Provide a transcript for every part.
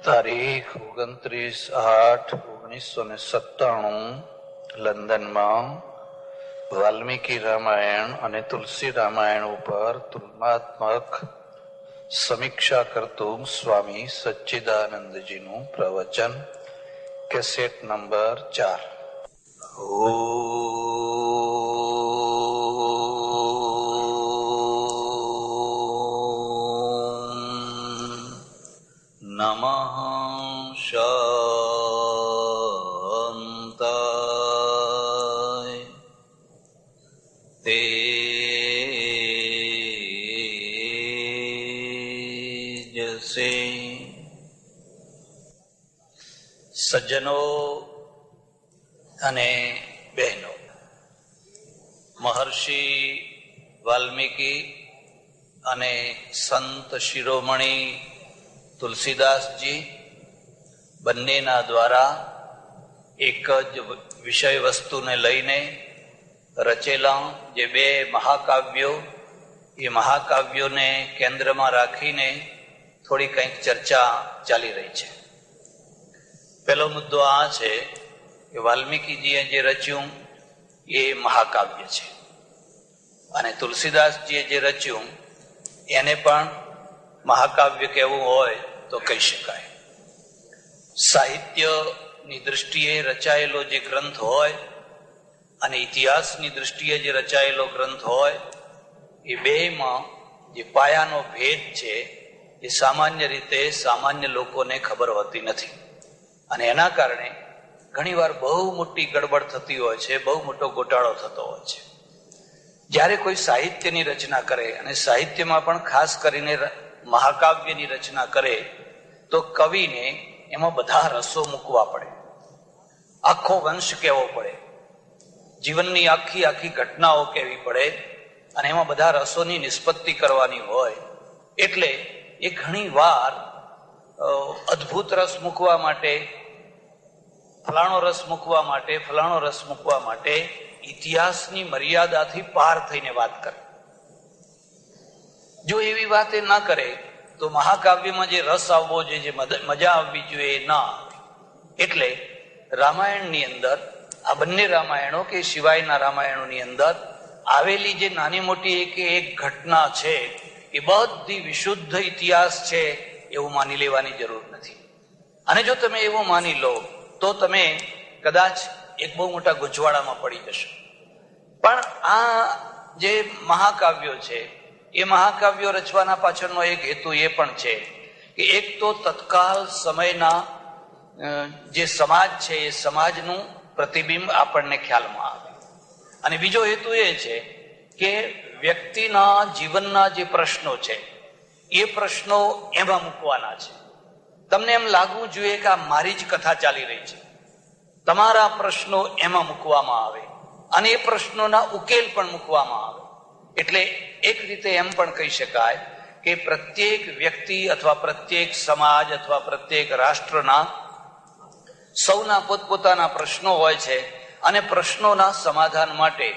તારીખ 29/8/1997 લંડનમાં વાલ્મીકી રામાયણ અને તુલસી રામાયણ ઉપર તુલનાત્મક સમીક્ષા કરતું સ્વામી સચ્ચિદાનંદજીનું પ્રવચન, કેસેટ નંબર 4। નમઃ શાંતાય તેજસે। સજ્જનો અને બહેનો, મહર્ષિ વાલ્મીકી અને સંત શિરોમણી તુલસીદાસજી બંનેના દ્વારા એક જ વિષય વસ્તુને લઈને રચેલા જે બે મહાકાવ્યો, એ મહાકાવ્યોને કેન્દ્રમાં રાખીને થોડી કંઈક ચર્ચા ચાલી રહી છે। પહેલો મુદ્દો આ છે કે વાલ્મીકીજીએ જે રચ્યું એ મહાકાવ્ય છે અને તુલસીદાસજીએ જે રચ્યું એને પણ મહાકાવ્ય કહેવું હોય તો કહી શકાય। સાહિત્યની દૃષ્ટિએ રચાયેલો જે ગ્રંથ હોય અને ઇતિહાસની દૃષ્ટિએ જે રચાયેલો ગ્રંથ હોય, એ બેમાં જે પાયાનો ભેદ છે એ સામાન્ય રીતે સામાન્ય લોકોને ખબર હોતી નથી અને એના કારણે ઘણીવાર બહુ મોટી ગડબડ થતી હોય છે, બહુ મોટો ગોટાળો થતો હોય છે। જ્યારે કોઈ સાહિત્યની રચના કરે અને સાહિત્યમાં પણ ખાસ કરીને મહાકાવ્યની રચના કરે તો કવિને એમાં બધા રસો મૂકવા પડે, આખો વંશ કહેવો પડે, જીવનની આખી આખી ઘટનાઓ કહેવી પડે અને એમાં બધા રસોની નિષ્પત્તિ કરવાની હોય। એટલે એ ઘણી વાર અદ્ભુત રસ મૂકવા માટે, ફલાણો રસ મૂકવા માટે, ફલાણો રસ મૂકવા માટે ઇતિહાસની મર્યાદાથી પાર થઈને વાત કરે। જો એવી વાત એ ના કરે તો મહાકાવ્યમાં જે રસ આવવો જોઈએ, જે મજા આવવી જોઈએ, એ ના આવે। એટલે રામાયણની અંદર, આ બંને રામાયણો કે સિવાયના રામાયણોની અંદર આવેલી જે નાની મોટી એક ઘટના છે એ બધી વિશુદ્ધ ઇતિહાસ છે એવું માની લેવાની જરૂર નથી। અને જો તમે એવું માની લો તો તમે કદાચ એક બહુ મોટા ગૂંચવાડામાં પડી જશો। પણ આ જે મહાકાવ્યો છે એ મહાકાવ્યો રચવાના પાછળનો એક હેતુ એ પણ છે કે એક તો તત્કાલ સમયના જે સમાજ છે એ સમાજનું પ્રતિબિંબ આપણને ખ્યાલમાં આવે અને બીજો હેતુ એ છે કે વ્યક્તિના જીવનના જે પ્રશ્નો છે એ પ્રશ્નો એમાં મૂકવાના છે। તમને એમ લાગવું જોઈએ કે આ મારી જ કથા ચાલી રહી છે, તમારા પ્રશ્નો એમાં મૂકવામાં આવે અને એ પ્રશ્નોના ઉકેલ પણ મૂકવામાં આવે। એટલે એક રીતે એમ પણ કહી શકાય કે પ્રત્યેક વ્યક્તિ અથવા પ્રત્યેક સમાજ અથવા પ્રત્યેક રાષ્ટ્રના સૌના પોતપોતાના પ્રશ્નો હોય છે અને પ્રશ્નોના સમાધાન માટે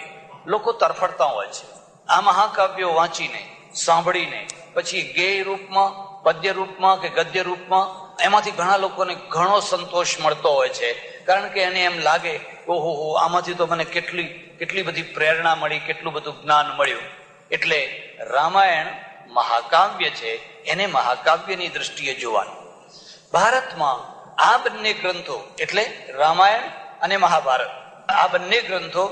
લોકો તરફડતા હોય છે। આ મહાકાવ્યો વાંચીને, સાંભળીને પછી ગેય રૂપમાં, પદ્ય રૂપમાં કે ગદ્ય રૂપમાં એમાંથી ઘણા લોકોને ઘણો સંતોષ મળતો હોય છે, કારણ કે એને એમ લાગે ઓહો, આમાંથી તો મને કેટલી બધી પ્રેરણા મળી, કેટલું બધું જ્ઞાન મળ્યું। એટલે રામાયણ મહાકાવ્ય છે, એને મહાકાવ્યની દ્રષ્ટિએ જોવાનું। ભારતમાં આ બંને ગ્રંથો એટલે રામાયણ અને મહાભારત, આ બંને ગ્રંથો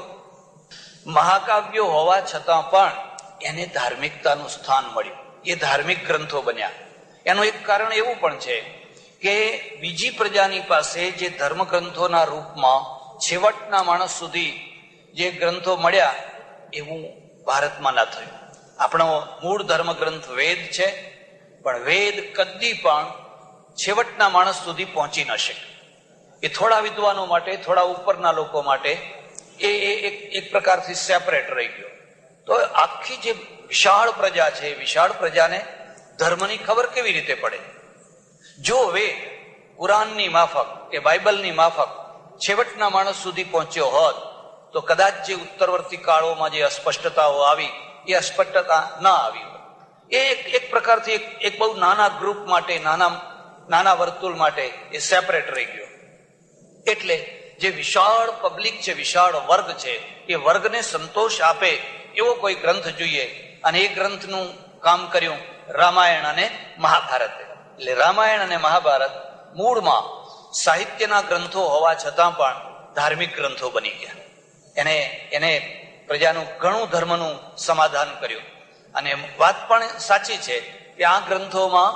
મહાકાવ્યો હોવા છતાં પણ એને ધાર્મિકતાનું સ્થાન મળ્યું, એ ધાર્મિક ગ્રંથો બન્યા। એનું એક કારણ એવું પણ છે કે બીજી પ્રજાની પાસે જે ધર્મ ગ્રંથોના રૂપમાં છેવટના માણસ સુધી જે ગ્રંથો મળ્યા એવું ભારતમાં ના થયું। આપણો મૂળ ધર્મ ગ્રંથ વેદ છે, પણ વેદ કદી પણ છેવટના માણસ સુધી પહોંચી ન શકે। એ થોડા વિદ્વાનો માટે, થોડા ઉપરના લોકો માટે એ એક પ્રકારથી સેપરેટ રહી ગયો। તો આખી જે વિશાળ પ્રજા છે, વિશાળ પ્રજાને ધર્મની ખબર કેવી રીતે પડે? જો વેદ કુરાનની માફક કે બાઇબલની માફક છેવટના માણસ સુધી પહોંચ્યો હોત તો કદાચ જે ઉત્તરવર્તી કાળોમાં જે અસ્પષ્ટતાઓ આવી એ અસ્પષ્ટતા ના આવી। એ એક પ્રકારથી એક બહુ નાના ગ્રુપ માટે, નાના નાના વર્તુળ માટે એ સેપરેટ રહી ગયો. એટલે જે વિશાળ પબ્લિક છે, વિશાળ વર્ગ છે, એ વર્ગને સંતોષ આપે એવો કોઈ ગ્રંથ જોઈએ. અને એ ગ્રંથનું કામ કર્યું રામાયણ અને મહાભારતે. એટલે રામાયણ અને મહાભારત મૂળમાં સાહિત્યના ગ્રંથો હોવા છતાં પણ ધાર્મિક ગ્રંથો બની ગયા. એને પ્રજાનું ઘણું ધર્મનું સમાધાન કર્યું. અને વાત પણ સાચી છે કે આ ગ્રંથોમાં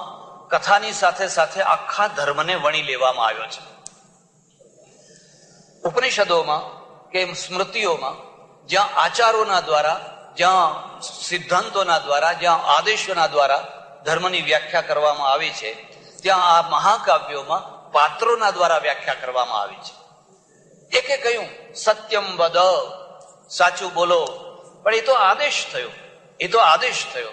કથાની સાથે સાથે આખા ધર્મને વણી લેવામાં આવ્યો છે. ઉપનિષદોમાં કે સ્મૃતિઓમાં જ્યાં આચારોના દ્વારા, જ્યાં સિદ્ધાંતોના દ્વારા, જ્યાં આદેશોના દ્વારા ધર્મની વ્યાખ્યા કરવામાં આવી છે, ત્યાં આ મહાકાવ્યોમાં પાત્રોના દ્વારા વ્યાખ્યા કરવામાં આવી છે. એકે કહ્યું સત્યમ વદ, સાચું બોલો, પણ એ તો આદેશ થયો, એ તો આદેશ થયો.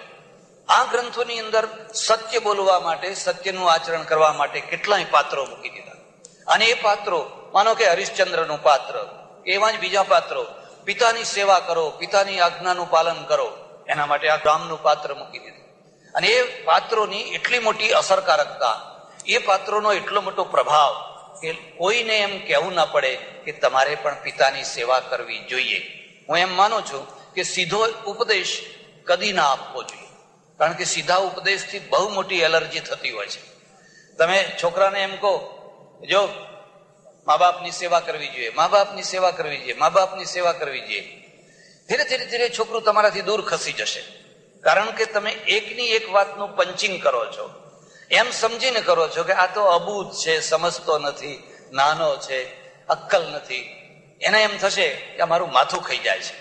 આ ગ્રંથોની અંદર સત્ય બોલવા માટે, સત્યનું આચરણ કરવા માટે કેટલાય પાત્રો મૂકી દીધા. અને એ પાત્રો, માનો કે હરિશ્ચંદ્રનું પાત્ર, એવા જ બીજા પાત્રો, પિતાની સેવા કરો, પિતાની આજ્ઞાનું પાલન કરો, એના માટે આ રામનું પાત્ર મૂકી દીધું. અને એ પાત્રોની એટલી મોટી અસરકારકતા, એ પાત્રોનો એટલો મોટો પ્રભાવ કે કોઈને એમ કહેવું ના પડે કે તમારે પણ પિતાની સેવા કરવી જોઈએ. હું એમ માનું છું કે સીધો ઉપદેશ કદી ના આપવો જોઈએ, કારણ કે સીધા ઉપદેશથી બહુ મોટી એલર્જી થતી હોય છે. તમે છોકરાને એમ કહો, જો મા બાપની સેવા કરવી જોઈએ, મા બાપની સેવા કરવી જોઈએ, મા બાપની સેવા કરવી જોઈએ, ધીરે ધીરે ધીરે છોકરું તમારાથી દૂર ખસી જશે. કારણ કે તમે એકની એક વાતનું પંચિંગ કરો છો, એમ સમજીને કરો છો કે આ તો અબૂધ છે, સમજતો નથી, નાનો છે, અક્કલ નથી. એને એમ થશે કે મારું માથું ખાઈ જાય છે.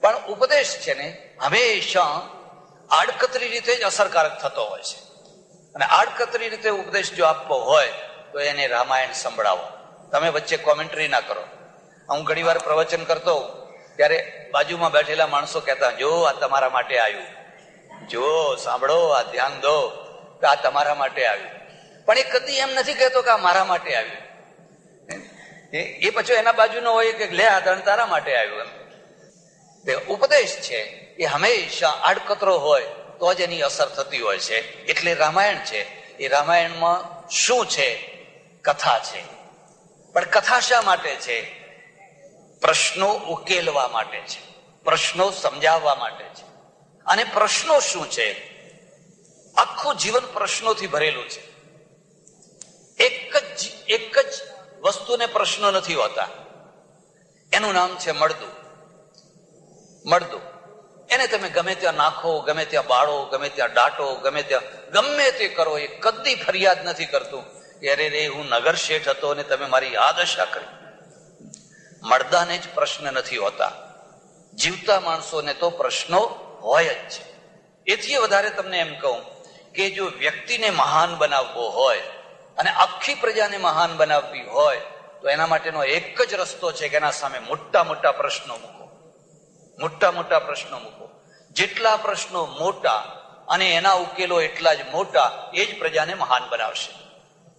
પણ ઉપદેશ છે ને હંમેશા આડકતરી રીતે જ અસરકારક થતો હોય છે. અને આડકતરી રીતે ઉપદેશ જો આપવો હોય તો એને રામાયણ સંભળાવો. તમે વચ્ચે કોમેન્ટ્રી ના કરો. હું ઘણી વાર પ્રવચન કરતો ત્યારે બાજુમાં બેઠેલા માણસો કહેતા, જો આ તમારા માટે આવ્યું, જો સાંભળો, આ ધ્યાન દો કે આ તમારા માટે આવ્યું. પણ એ કદી એમ નથી કહેતો કે આ મારા માટે આવ્યું. એ પછી એના બાજુનો હોય કે લે આ તારા માટે આવ્યું. એમ ઉપદેશ છે એ હંમેશા આડકતરો હોય તો જ એની અસર થતી હોય છે. એટલે રામાયણ છે, એ રામાયણમાં શું છે? કથા છે. પણ કથા શા માટે છે? પ્રશ્નો ઉકેલવા માટે છે, પ્રશ્નો સમજાવવા માટે છે. અને પ્રશ્નો શું છે? આખું જીવન પ્રશ્નોથી ભરેલું છે. એક જ વસ્તુને પ્રશ્નો નથી હોતા. એનું નામ છે મળદું. મળદું એને તમે ગમે ત્યાં નાખો, ગમે ત્યાં બાળો, ગમે ત્યાં દાટો, ગમે ત્યાં ગમે તે કરો, એ કદી ફરિયાદ નથી કરતું કે અરે રે હું નગર શેઠ હતો અને તમે મારી આ દશા કરી. મળદાને જ પ્રશ્ન નથી હોતા. જીવતા માણસોને તો પ્રશ્નો હોય જ છે. એથી વધારે તમને એમ કહું કે જો વ્યક્તિને મહાન બનાવવો હોય અને આખી પ્રજાને મહાન બનાવવી હોય તો એના માટેનો એક જ રસ્તો છે કે એના સામે મોટા મોટા પ્રશ્નો મૂકો. મોટા મોટા પ્રશ્નો મૂકો. જેટલા પ્રશ્નો મોટા અને એના ઉકેલો એટલા જ મોટા, એ જ પ્રજાને મહાન બનાવશે.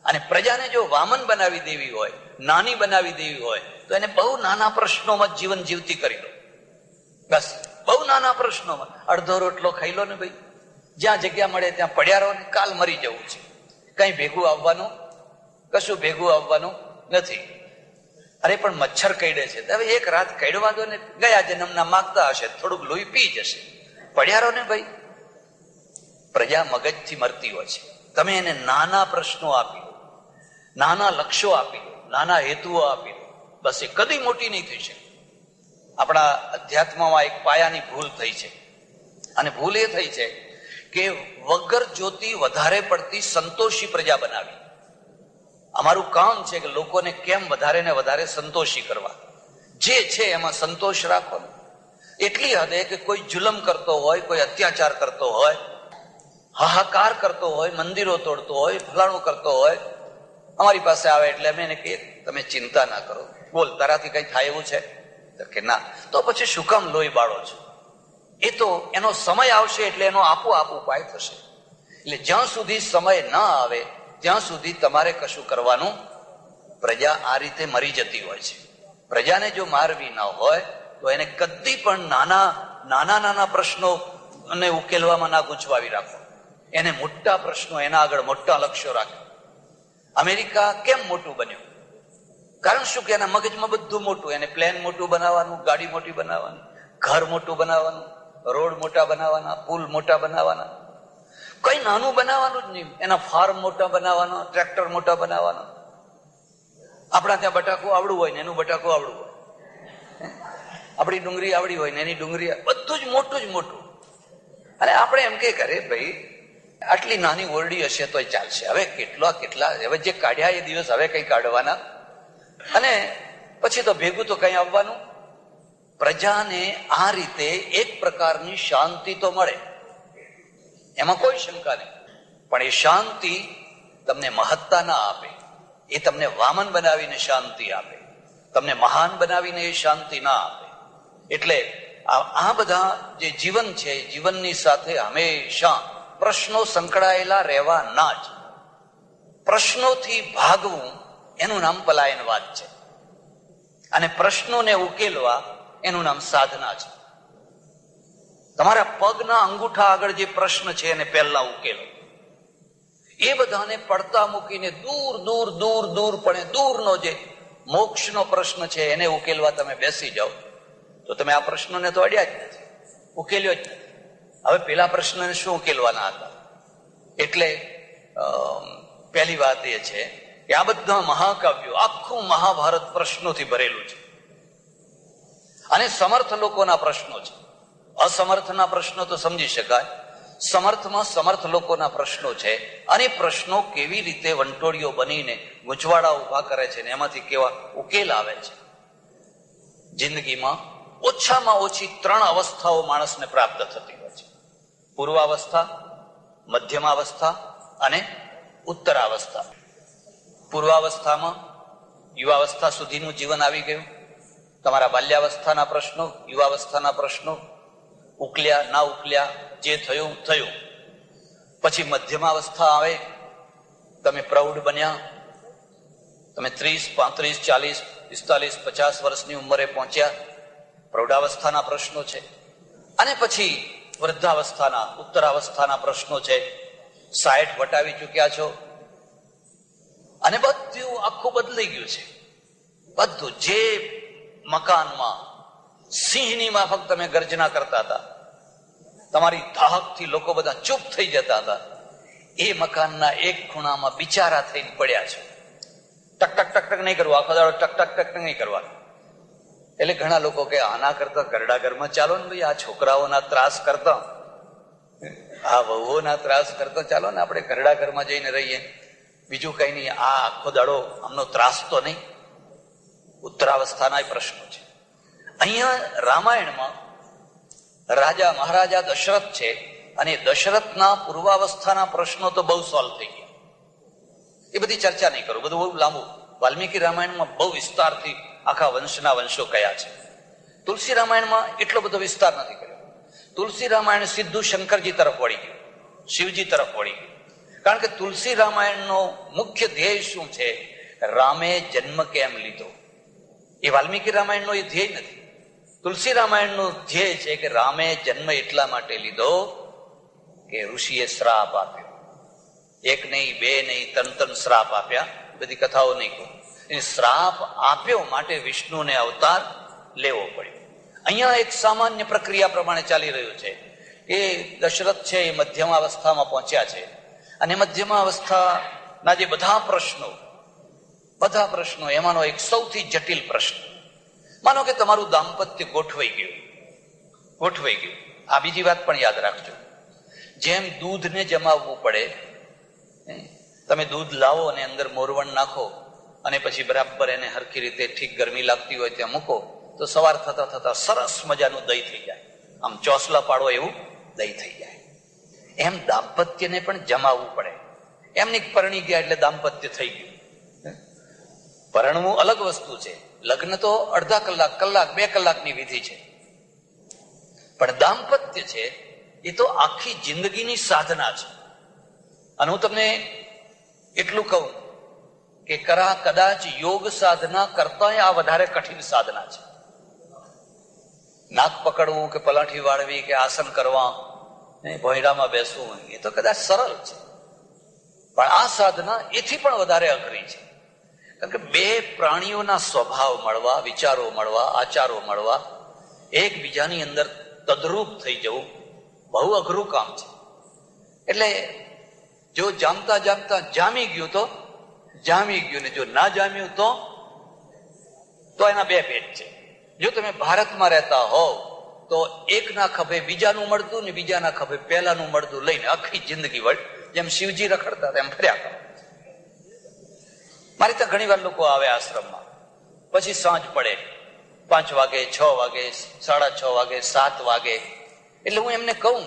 અને પ્રજાને જો વામન બનાવી દેવી હોય, નાની બનાવી દેવી હોય તો એને બહુ નાના પ્રશ્નોમાં જીવન જીવતી કરી લો. બસ બહુ નાના પ્રશ્નોમાં અડધો રોટલો ખાઈ લો ને ભાઈ, જ્યાં જગ્યા મળે ત્યાં પડ્યા રહો ને, કાલ મરી જવું છે. કઈ ભેગું આવવાનું, કશું ભેગું આવવાનું નથી. અરે પણ મચ્છર કઈડે છે, હવે એક રાત કઈડવા દો ને, ગયા જન્મના માગતા હશે, થોડુંક લોહી પી જશે, પડ્યા રહો ને ભાઈ. પ્રજા મગજથી મરતી હોય છે. તમે એને નાના પ્રશ્નો આપી દો, નાના લક્ષ્યો આપી દો, નાના હેતુઓ આપી દો, બસ એ કદી મોટી નહીં થઈ શકે. આપણા અધ્યાત્મમાં એક પાયાની ભૂલ થઈ છે, અને ભૂલ એ થઈ છે કે વગર જોતી વધારે પડતી સંતોષી પ્રજા બનાવી. અમારું કામ છે કે લોકોને કેમ વધારે ને વધારે સંતોષી કરવા. જે છે એમાં સંતોષ રાખો. એટલી હદે કે કોઈ જુલમ કરતો હોય, કોઈ અત્યાચાર કરતો હોય, હાહાકાર કરતો હોય, મંદિરો તોડતો હોય, ફલાણું કરતો હોય, અમારી પાસે આવે એટલે અમે એને કહીએ તમે ચિંતા ના કરો, બોલ તારાથી કઈ થાય એવું છે કે ના, તો પછી શું કામ લોહી બાળો છો? એ તો એનો સમય આવશે એટલે એનો આપોઆપ ઉપાય થશે. એટલે જ્યાં સુધી સમય ના આવે ત્યાં સુધી તમારે કશું કરવાનું. પ્રજા આ રીતે મરી જતી હોય છે. પ્રજાને જો મારવી ના હોય તો એને કદી પણ નાના પ્રશ્નો અને ઉકેલવામાં ના ગૂંચવાવી રાખો. એને મોટા પ્રશ્નો, એના આગળ મોટા લક્ષ્યો રાખો. અમેરિકા કેમ મોટું બન્યું? કારણ શું કે એના મગજમાં બધું મોટું. એને પ્લેન મોટું બનાવવાનું, ગાડી મોટી બનાવવાની, ઘર મોટું બનાવવાનું, રોડ મોટા બનાવવાના, પુલ મોટા બનાવવાના, કઈ નાનું બનાવવાનું જ નહીં. એના ફાર્મ મોટા બનાવવાના, ટ્રેક્ટર મોટા બનાવવાના. આપણા ત્યાં બટાકું આવડું હોય ને એનું બટાકું આવડું હોય, આપણી ડુંગળી આવડી હોય ને એની ડુંગળી, બધું જ મોટું. અને આપણે એમ કે કરે ભાઈ આટલી નાની ઓરડી હશે તોય ચાલશે. હવે કેટલા હવે જે કાઢ્યા એ દિવસ હવે કઈ કાઢવાના, અને પછી તો ભેગું તો કઈ આવવાનું. પ્રજાને આ રીતે એક પ્રકારની શાંતિ તો મળે, એમાં કોઈ શંકા નહીં. પણ એ શાંતિ તમને મહત્તા ના આપે. એ તમને વામન બનાવીને શાંતિ આપે, તમને મહાન બનાવીને એ શાંતિ ના આપે. એટલે આ બધા જે જીવન છે, જીવનની સાથે હંમેશા પ્રશ્નો સંકળાયેલા રહેવાના જ. પ્રશ્નોથી ભાગવું એનું નામ પલાયનવાદ છે, અને પ્રશ્નોને ઉકેલવા એનું નામ સાધના છે. તમારા પગના અંગૂઠા આગળ જે પ્રશ્ન છે એને પહેલા ઉકેલો. એ બધાને પડતા મૂકીને દૂર પણ દૂરનો જે મોક્ષનો પ્રશ્ન છે એને ઉકેલવા તમે બેસી જાઓ તો તમે આ પ્રશ્નોને તો અડ્યા જ નથી, ઉકેલ્યો જ નથી. હવે પેલા પ્રશ્નને શું ઉકેલવાના હતા? એટલે પહેલી વાત એ છે કે આ બધા મહાકાવ્યો, આખું મહાભારત પ્રશ્નોથી ભરેલું છે, અને સમર્થ લોકોના પ્રશ્નો છે. અસમર્થના પ્રશ્નો તો સમજી શકાય, સમર્થમાં સમર્થ લોકોના પ્રશ્નો છે. અને પ્રશ્નો કેવી રીતે વંટોળીઓ બનીને ગૂંચવાડા ઉભા કરે છે ને એમાંથી કેવા ઉકેલ આવે છે. જિંદગીમાં ઓછામાં ઓછી 3 અવસ્થાઓ માણસને પ્રાપ્ત થતી હોય છે: પૂર્વાવસ્થા, મધ્યમાવસ્થા અને ઉત્તરાવસ્થા. પૂર્વાવસ્થામાં યુવાવસ્થા સુધીનું જીવન આવી ગયું. તમારા બાલ્યાવસ્થાના પ્રશ્નો, યુવાવસ્થાના પ્રશ્નો ઉકલ્યા ના ઉકલ્યા, જે થયું થયું. પછી મધ્યમાવસ્થા આવે, તમે પ્રૌઢ બન્યા, તમે 30, 35, 40, 45, 50 વર્ષની ઉંમરે પહોંચ્યા, પ્રૌઢાવસ્થાના પ્રશ્નો છે. અને પછી વૃદ્ધાવસ્થાના, ઉત્તરાવસ્થાના પ્રશ્નો છે. 60 વટાવી ચૂક્યા છો, અને બધું આખું બદલાઈ ગયું છે. બધું જે મકાનમાં સિંહની માફક તમે ગર્જના કરતા હતા, તમારી ધાકથી લોકો બધા ચૂપ થઈ જતા હતા, એ મકાનના એક ખૂણામાં બિચારા થઈને પડ્યા છે. ટક ટક ટક ટક નહીં કરવું, આખો દાડો ટક ટક ટક નહીં કરવાનું. એટલે ઘણા લોકો કે આના કરતા ઘરડા ઘરમાં ચાલો ને ભાઈ, આ છોકરાઓના ત્રાસ કરતા, આ વહુઓના ત્રાસ કરતા ચાલો ને આપણે ઘરડા ઘરમાં જઈને રહીએ, બીજું કઈ નહીં, આ આખો દાડો આમનો ત્રાસ તો નહીં. ઉત્તરાવસ્થાના પ્રશ્નો છે. અહીંયા રામાયણમાં રાજા મહારાજા દશરથ છે, અને દશરથના પૂર્વાવસ્થાના પ્રશ્નો તો બહુ સોલ્વ થઈ ગયા. એ બધી ચર્ચા નહીં કરું, બધું બહુ લાંબુ. વાલ્મીકી રામાયણમાં બહુ વિસ્તારથી આખા વંશના વંશો કયા છે. તુલસી રામાયણમાં એટલો બધો વિસ્તાર નથી કર્યો. તુલસી રામાયણ સીધું શંકરજી તરફ વળી ગયું, શિવજી તરફ વળી ગયું. કારણ કે તુલસી રામાયણનો મુખ્ય ધ્યેય શું છે? રામે જન્મ કેમ લીધો. એ વાલ્મીકી રામાયણનો એ ધ્યેય નથી. તુલસી રામાયણનો ધ્યેય છે કે રામે જન્મ એટલા માટે લીધો કે ઋષિએ શ્રાપ આપ્યો. એક નહીં, બે નહીં, 3 શ્રાપ આપ્યા. બધી કથાઓ નહીં કહું. એ શ્રાપ આપ્યો માટે વિષ્ણુને અવતાર લેવો પડ્યો. અહીંયા એક સામાન્ય પ્રક્રિયા પ્રમાણે ચાલી રહ્યું છે કે દશરથ છે એ મધ્યમાવસ્થામાં પહોંચ્યા છે, અને મધ્યમાવસ્થાના જે બધા પ્રશ્નો, એમાંનો એક સૌથી જટિલ પ્રશ્ન, માનો કે તમારું દાંપત્ય ગોઠવાઈ ગયું. આ બીજી વાત પણ યાદ રાખજો. જેમ દૂધને જમાવવું પડે, તમે દૂધ લાવો અને અંદર મોરવણ નાખો અને પછી બરાબર એને હરખી રીતે ઠીક ગરમી લાગતી હોય ત્યાં મૂકો તો સવાર થતા થતા સરસ મજાનું દહીં થઈ જાય. આમ ચોસલા પાડો એવું દહીં થઈ જાય. એમ દાંપત્યને પણ જમાવવું પડે. એમની પરણી ગયા એટલે દાંપત્ય થઈ ગયું. પરણવું અલગ વસ્તુ છે. લગ્ન તો અડધા કલાક, 2 કલાકની વિધિ છે. પણ દાંપત્ય છે એ તો આખી જિંદગીની સાધના છે. અને હું તમને એટલું કહું કે કદાચ યોગ સાધના કરતા આ વધારે કઠિન સાધના છે. નાક પકડવું કે પલાઠી વાળવી કે આસન કરવા, ભોયરામાં બેસવું, એ તો કદાચ સરળ છે. પણ આ સાધના એથી પણ વધારે અઘરી છે. કારણ કે બે પ્રાણીઓના સ્વભાવ મળવા, વિચારો મળવા, આચારો મળવા, એકબીજાની અંદર તદરૂપ થઈ જવું બહુ અઘરું કામ છે. એટલે જો જામતા જામતા જામી ગયું તો જામી ગયું, ને જો ના જામ્યું તો એના બે પેટ છે. જો તમે ભારતમાં રહેતા હોવ તો એકના ખભે બીજાનું મળતું ને બીજાના ખભે પહેલાનું મળતું લઈને આખી જિંદગી વળ, જેમ શિવજી રખડતા તેમ ફર્યા કરો. મારી ત્યાં ઘણી વાર લોકો આવે આશ્રમમાં, પછી સાંજ પડે 5 વાગે, 6 વાગે, 6:30 વાગે, 7 વાગે, એટલે હું એમને કહું,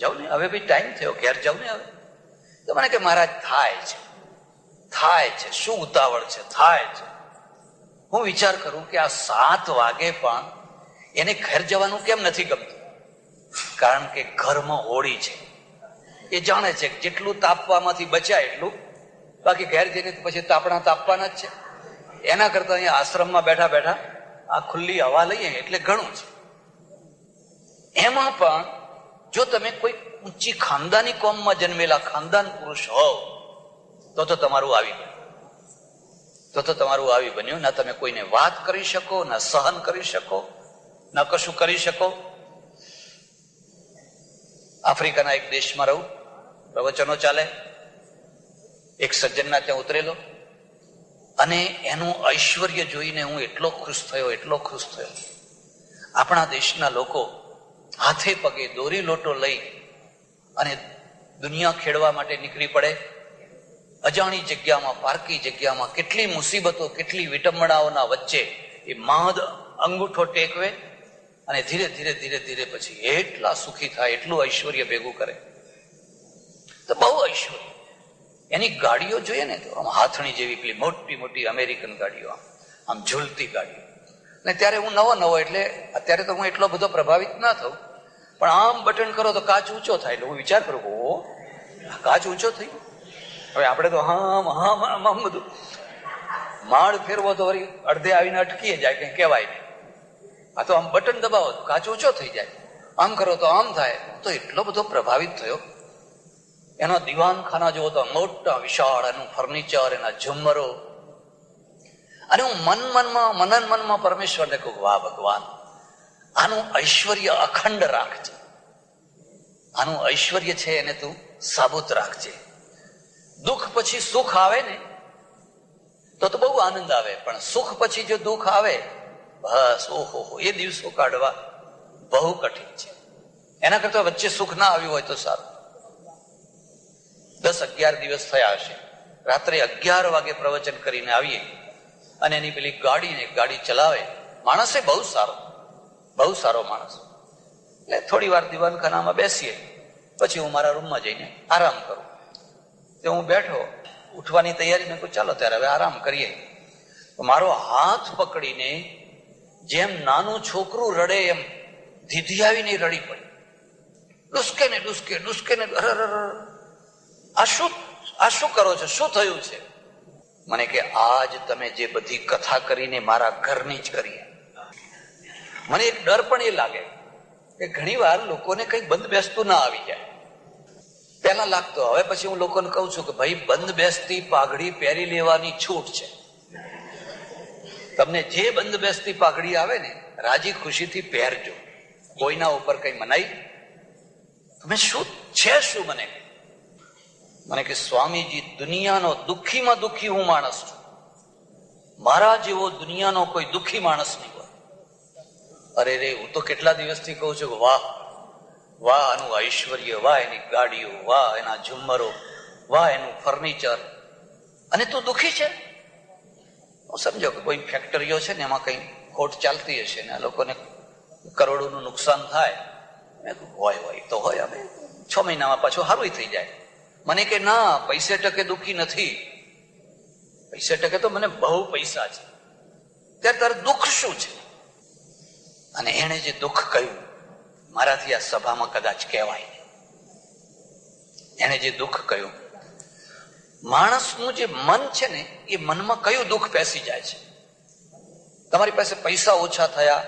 જાઉં ને હવે ભાઈ ટાઈમ થયો, ઘેર જાઉં ને હવે. તો મને કે મહારાજ થાય છે, શું ઉતાવળ છે, થાય છે. હું વિચાર કરું કે આ 7 વાગે પણ એને ઘર જવાનું કેમ નથી ગમતું? કારણ કે ઘરમાં હોળી છે. એ જાણે છે કે જેટલું તાપવામાંથી બચાય એટલું, બાકી ઘેર જઈને પછી તાપણા તાપવાના જ છે. એના કરતા અહીંયા આશ્રમમાં બેઠા બેઠા આ ખુલ્લી હવા લઈએ એટલે ઘણું છે. એમાં પણ જો તમે કોઈ ઊંચી ખાનદાની કોમમાં જન્મેલા ખાનદાન પુરુષ હોવ તો તમારું આવી બન્યું, તમારું આવી બન્યું. ના તમે કોઈને વાત કરી શકો, ના સહન કરી શકો, ના કશું કરી શકો. આફ્રિકાના એક દેશમાં રહું, પ્રવચનો ચાલે. એક સજ્જનના ત્યાં ઉતરેલો અને એનું ઐશ્વર્ય જોઈને હું એટલો ખુશ થયો. આપણા દેશના લોકો હાથે પગે દોરી લોટો લઈ અને દુનિયા ખેડવા માટે નીકળી પડે. અજાણી જગ્યામાં, પારકી જગ્યામાં કેટલી મુસીબતો, કેટલી વિટંબણાઓના વચ્ચે એ માંદ અંગૂઠો ટેકવે અને ધીરે ધીરે ધીરે ધીરે પછી એટલા સુખી થાય, એટલું ઐશ્વર્ય ભેગું કરે. તો બહુ ઐશ્વર્ય. એની ગાડીઓ જોઈએ ને તો આમ હાથણી જેવી પેલી મોટી મોટી અમેરિકન ગાડીઓ, આમ ઝૂલતી ગાડીઓ. ને ત્યારે હું નવો એટલે અત્યારે તો હું એટલો બધો પ્રભાવિત ના થઉં, પણ આમ બટન કરો તો કાચ ઊંચો થાય. એટલે હું વિચાર કરું, ઓ કાચ ઊંચો થઈ. હવે આપણે તો આમ બધું માળ ફેરવો તો વળી અડધે આવીને અટકીએ જાય, કઈ કહેવાય નહીં. આ તો આમ બટન દબાવો તો કાચ ઊંચો થઈ જાય, આમ કરો તો આમ થાય. તો એટલો બધો પ્રભાવિત થયો. એના દીવાનખાના જોવો તો મોટા વિશાળ, એનું ફર્નિચર, એના ઝુમ્મરો. અને હું મનમાં પરમેશ્વરને કહું, વાહ ભગવાન, આનું ઐશ્વર્ય અખંડ રાખજે, આનું ઐશ્વર્ય છે એને તું સાબુત રાખજે. દુઃખ પછી સુખ આવે ને તો બહુ આનંદ આવે, પણ સુખ પછી જો દુઃખ આવે, બસ ઓહો, એ દિવસો કાઢવા બહુ કઠિન છે. એના કરતા વચ્ચે સુખ ના આવ્યું હોય તો સારું. 10-11 દિવસ થયા હશે, રાત્રે 11 વાગે પ્રવચન કરીને આવીએ અને એની પેલી ગાડી ચલાવે માણસે બહુ સારો માણસ. એટલે થોડી વાર દીવાનખાનામાં બેસીએ, પછી હું મારા રૂમમાં જઈને આરામ કરું. તો હું બેઠો, ઉઠવાની તૈયારી, મેં કહું ચાલો ત્યારે હવે આરામ કરીએ. મારો હાથ પકડીને જેમ નાનું છોકરું રડે એમ ધીધિયાવીને રડી પડી. ડુસકે ને આ શું કરો છો, શું થયું છે? મને કે આજ તમે જે બધી કથા કરીને મારા ઘરની જ કરી. મને એક ડર પણ એ લાગે કે ઘણી વાર લોકોને કઈ બંધ બેસતું ના આવી જાય. પહેલા લાગતો, હવે પછી હું લોકોને કહું છું કે ભાઈ બંધ બેસતી પાઘડી પહેરી લેવાની છૂટ છે. તમને જે બંધ બેસતી પાઘડી આવે ને રાજી ખુશીથી પહેરજો, કોઈના ઉપર કઈ મનાઈ. તમે શું મને કે સ્વામીજી, દુનિયાનો દુઃખીમાં દુઃખી હું માણસ છું, મારા જેવો દુનિયાનો કોઈ દુઃખી માણસ નહીં હોય. અરે રે, હું તો કેટલા દિવસથી કહું છું કે વાહ આનું ઐશ્વર્ય, વાહ એની ગાડીઓ, વાહ એના ઝુમ્મરો, વાહ એનું ફર્નિચર, અને તું દુઃખી છે. હું સમજો કે કોઈ ફેક્ટરીઓ છે ને એમાં કઈ ખોટ ચાલતી હશે ને આ લોકોને કરોડોનું નુકસાન થાય. હોય તો હોય, હવે 6 મહિનામાં પાછું સારું થઈ જાય. મને કે ના, પૈસે ટકે દુઃખી નથી, પૈસે ટકે તો મને બહુ પૈસા છે. ત્યારે તારે દુઃખ શું છે? અને એને જે દુઃખ કહ્યું મારાથી આ સભામાં કદાચ કહેવાય. એને જે દુઃખ કહ્યું, માણસનું જે મન છે ને એ મનમાં કયું દુઃખ બેસી જાય છે. તમારી પાસે પૈસા ઓછા થયા,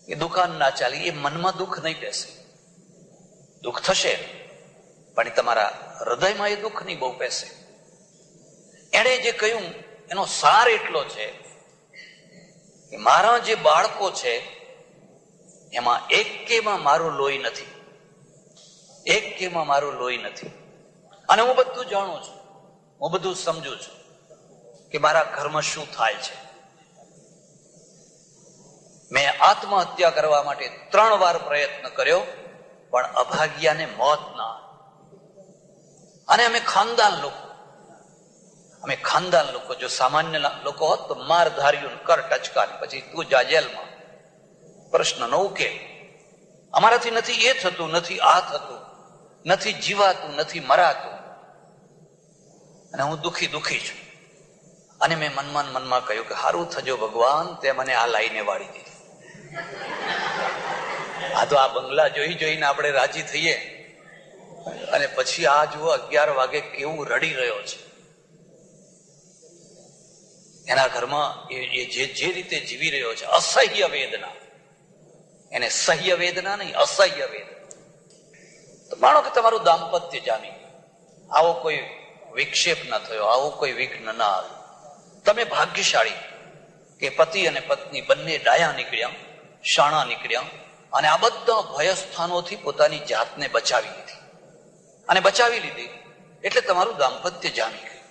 એ દુકાન ના ચાલી, એ મનમાં દુઃખ નહીં બેસે. દુઃખ થશે પણ એ તમારા હૃદયમાં એ દુઃખ નહીં બહુ પેસે. એણે જે કહ્યું એનો સાર એટલો છે કે મારા જે બાળકો છે એમાં એક કેમાં મારું લોહી નથી, એક કેમાં મારું લોહી નથી. અને હું બધું જાણું છું, હું બધું સમજુ છું કે મારા ઘરમાં શું થાય છે. મેં આત્મહત્યા કરવા માટે 3 વાર પ્રયત્ન કર્યો, પણ અભાગ્યાને મોત ના. અને અમે ખાનદાન લોકો, જો સામાન્ય લોકો હોત તો માર ધાર્યું, કર ટચકા, પછી તું જા જેલમાં, પ્રશ્નનો ઉકેલ. અમારાથી નથી એ થતું, નથી આ થતું, નથી જીવાતું, નથી મરાતું. અને હું દુખી છું. અને મેં મનમાં કહ્યું કે હારું થજો ભગવાન, તે મને આ લાઈને વાળી દીધી. આ તો આ બંગલા જોઈને આપણે રાજી થઈએ, અને પછી આ જુઓ 11 વાગે કેવું રડી રહ્યો છે. એના ઘરમાં એ જે રીતે જીવી રહ્યો છે, અસહ્ય વેદના. એને સહ્ય વેદના નહીં, અસહ્ય વેદના. તો માનો કે તમારું દાંપત્ય જામી ગયું, આવો કોઈ વિક્ષેપ ન થયો, આવો કોઈ વિઘ્ન ન આવ્યું. તમે ભાગ્યશાળી કે પતિ અને પત્ની બંને ડાયા નીકળ્યા, શાણા નીકળ્યા, અને આ બધા ભયસ્થાનોથી પોતાની જાતને બચાવી લીધી. અને બચાવી લીધી એટલે તમારું દાંપત્ય જામી ગયું.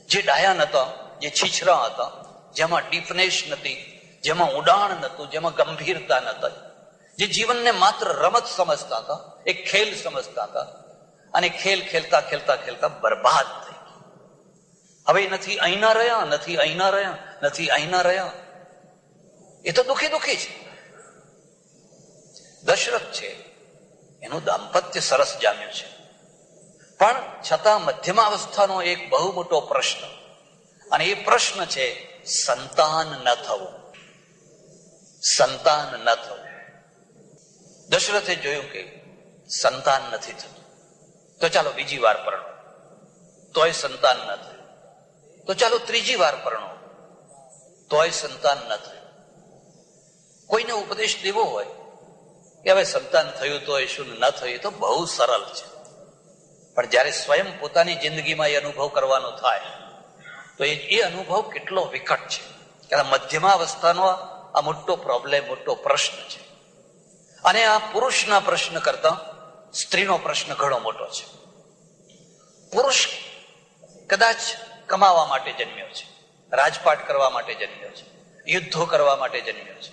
જે ડાયા નતા, જે છીછરા હતા, જેમાં ડીપનેસ નથી, જેમાં ઉડાણ નતું, જેમાં ગંભીરતા નતા, જે જીવનને માત્ર રમત સમજતા હતા, એક ખેલ સમજતા હતા, અને ખેલ ખેલતા ખેલતા ખેલતા બરબાદ થઈ ગયા. હવે નથી અહીંના રહ્યા, નથી અહીંના રહ્યા, નથી અહીંના રહ્યા. એ તો દુખી છે. દશરથ છે, એનું દાંપત્ય સરસ જામ્યું છે, પણ છતાં મધ્યમાવસ્થાનો એક બહુ મોટો પ્રશ્ન, અને એ પ્રશ્ન છે સંતાન ન થવું. સંતાન ન થવું. દશરથે જોયું કે સંતાન નથી થતું, તો ચાલો બીજી વાર પરણો, તોય સંતાન ન થયું. તો ચાલો ત્રીજી વાર પરણો, તોય સંતાન ન થયું. કોઈને ઉપદેશ દેવો હોય કે હવે સંતાન થયું તો શું ન થયું, તો બહુ સરળ છે. પણ જયારે સ્વયં પોતાની જિંદગીમાં એ અનુભવ કરવાનો થાય તો એ અનુભવ કેટલો વિકટ છે. કારણ મધ્યમાવસ્થાનો આ મોટો પ્રોબ્લેમ, મોટો પ્રશ્ન છે. અને આ પુરુષના પ્રશ્ન કરતા સ્ત્રીનો પ્રશ્ન ઘણો મોટો છે. પુરુષ કદાચ કમાવા માટે જન્મ્યો છે, રાજપાટ કરવા માટે જન્મ્યો છે, યુદ્ધો કરવા માટે જન્મ્યો છે.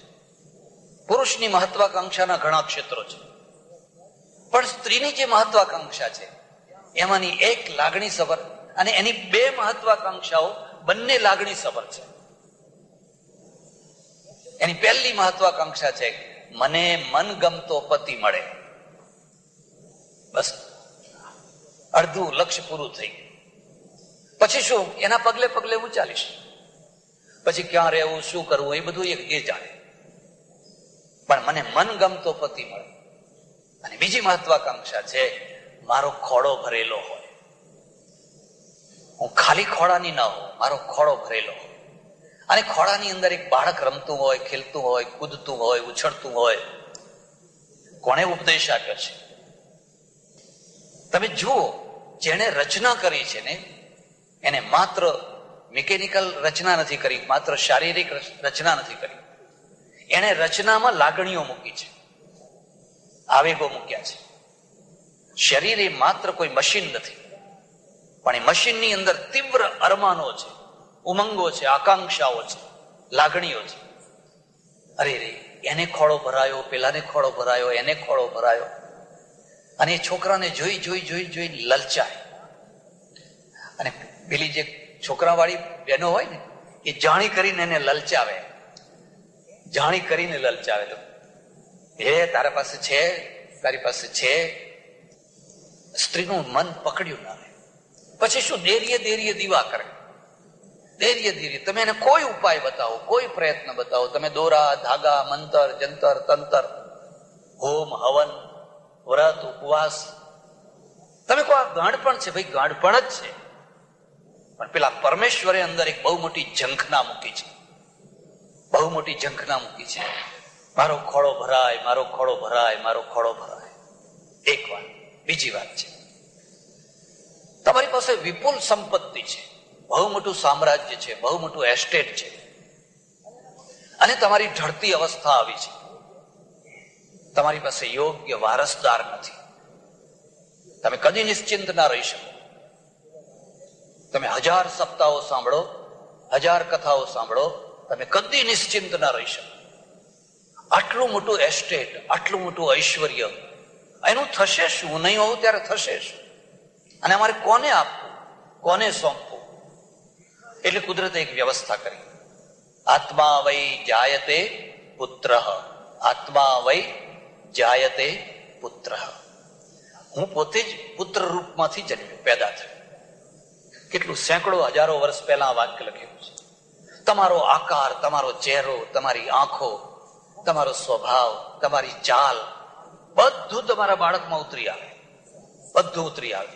પુરુષની મહત્વાકાંક્ષાના ઘણા ક્ષેત્રો છે, પણ સ્ત્રીની જે મહત્વાકાંક્ષા છે એમાંની એક લાગણી સભર, અને એની 2 મહત્વાકાંક્ષાઓ બંને લાગણી સભર છે. એની પહેલી મહત્વાકાંક્ષા છે મને મનગમતો પતિ મળે. બસ અડધું લક્ષ્ય પૂરું થઈ ગયું. પછી શું, એના પગલે પગલે હું ચાલીશ. પછી ક્યાં રહેવું, શું કરવું, એ બધું એ જાણે, પણ મને મનગમતો પતિ મળે. અને બીજી મહત્વાકાંક્ષા છે મારો ખોળો ભરેલો હોય, હું ખાલી ખોળાની ન હોઉં, મારો ખોળો ભરેલો હોય. અને ખોળાની અંદર એક બાળક રમતું હોય, ખેલતું હોય, કૂદતું હોય, ઉછળતું હોય. કોણે ઉપદેશ આપ્યો છે? તમે જુઓ, જેણે રચના કરી છે ને એને માત્ર મિકેનિકલ રચના નથી કરી, માત્ર શારીરિક રચના નથી કરી. એને રચનામાં લાગણીઓ મૂકી છે, આવેગો મૂક્યા છે. શરીર એ માત્ર કોઈ મશીન નથી, પણ એ મશીનની અંદર તીવ્ર અરમાનો છે, ઉમંગો છે, આકાંક્ષાઓ છે, લાગણીઓ છે. અરે રે, એને ખોળો ભરાયો, પેલાને ખોળો ભરાયો, એને ખોળો ભરાયો. અને એ છોકરાને જોઈ લલચાય. અને પેલી જે છોકરાવાળી બહેનો હોય ને એ જાણી કરીને એને લલચાવે, જાણી કરીને લલચાવે. તો તારા પાસે છે, તારી પાસે છે. સ્ત્રીનું મન પકડ્યું ના રહે. પછી શું, દેરીએ દીવા કરે, દેરીએ. તમે એને કોઈ ઉપાય બતાવો, કોઈ પ્રયત્ન બતાવો, તમે દોરા ધાગા, મંતર જંતર તંતર, હોમ હવન, વ્રત ઉપવાસ, તમે કહો આ ગાંડપણ છે. ભાઈ ગાંડપણ જ છે, પણ પેલા પરમેશ્વરે અંદર એક બહુ મોટી ઝંખના મૂકી છે, બહુ મોટી ઝંખના મૂકી છે. મારો ખોળો ભરાય, મારો ખોળો ભરાય, મારો ખોળો ભરાય. એક વાત. બીજી વાત છે, તમારી પાસે વિપુલ સંપત્તિ છે, બહુ મોટું સામ્રાજ્ય છે, બહુ મોટું એસ્ટેટ છે, અને તમારી ઢળતી અવસ્થા આવી છે. તમારી પાસે યોગ્ય વારસદાર નથી. તમે કદી નિશ્ચિંત ના રહી શકો. તમે 1000 સપ્તાહો સાંભળો, 1000 કથાઓ સાંભળો, તમે કદી નિશ્ચિંત ના રહી શકો. આટલું મોટું એસ્ટેટ, આટલું મોટું ઐશ્વર્ય, એનું થશે શું? નહીં હોવું ત્યારે થશે શું? અને અમારે કોને આપવું, કોને સોંપવું? એટલે કુદરતે એક વ્યવસ્થા કરી. આત્મા વૈ જાયતે પુત્ર, આત્મા વૈ જાયતે પુત્ર. હું પોતે જ પુત્ર રૂપમાંથી જન્મ્યો, પેદા થયો. કેટલું સેંકડો હજારો વર્ષ પહેલા આ વાક્ય લખેલું છે. તમારો આકાર, તમારો ચહેરો, તમારી આંખો, તમારો સ્વભાવ, તમારી ચાલ, બધું તમારા બાળકમાં ઉતરી આવે, બધું ઉતરી આવે.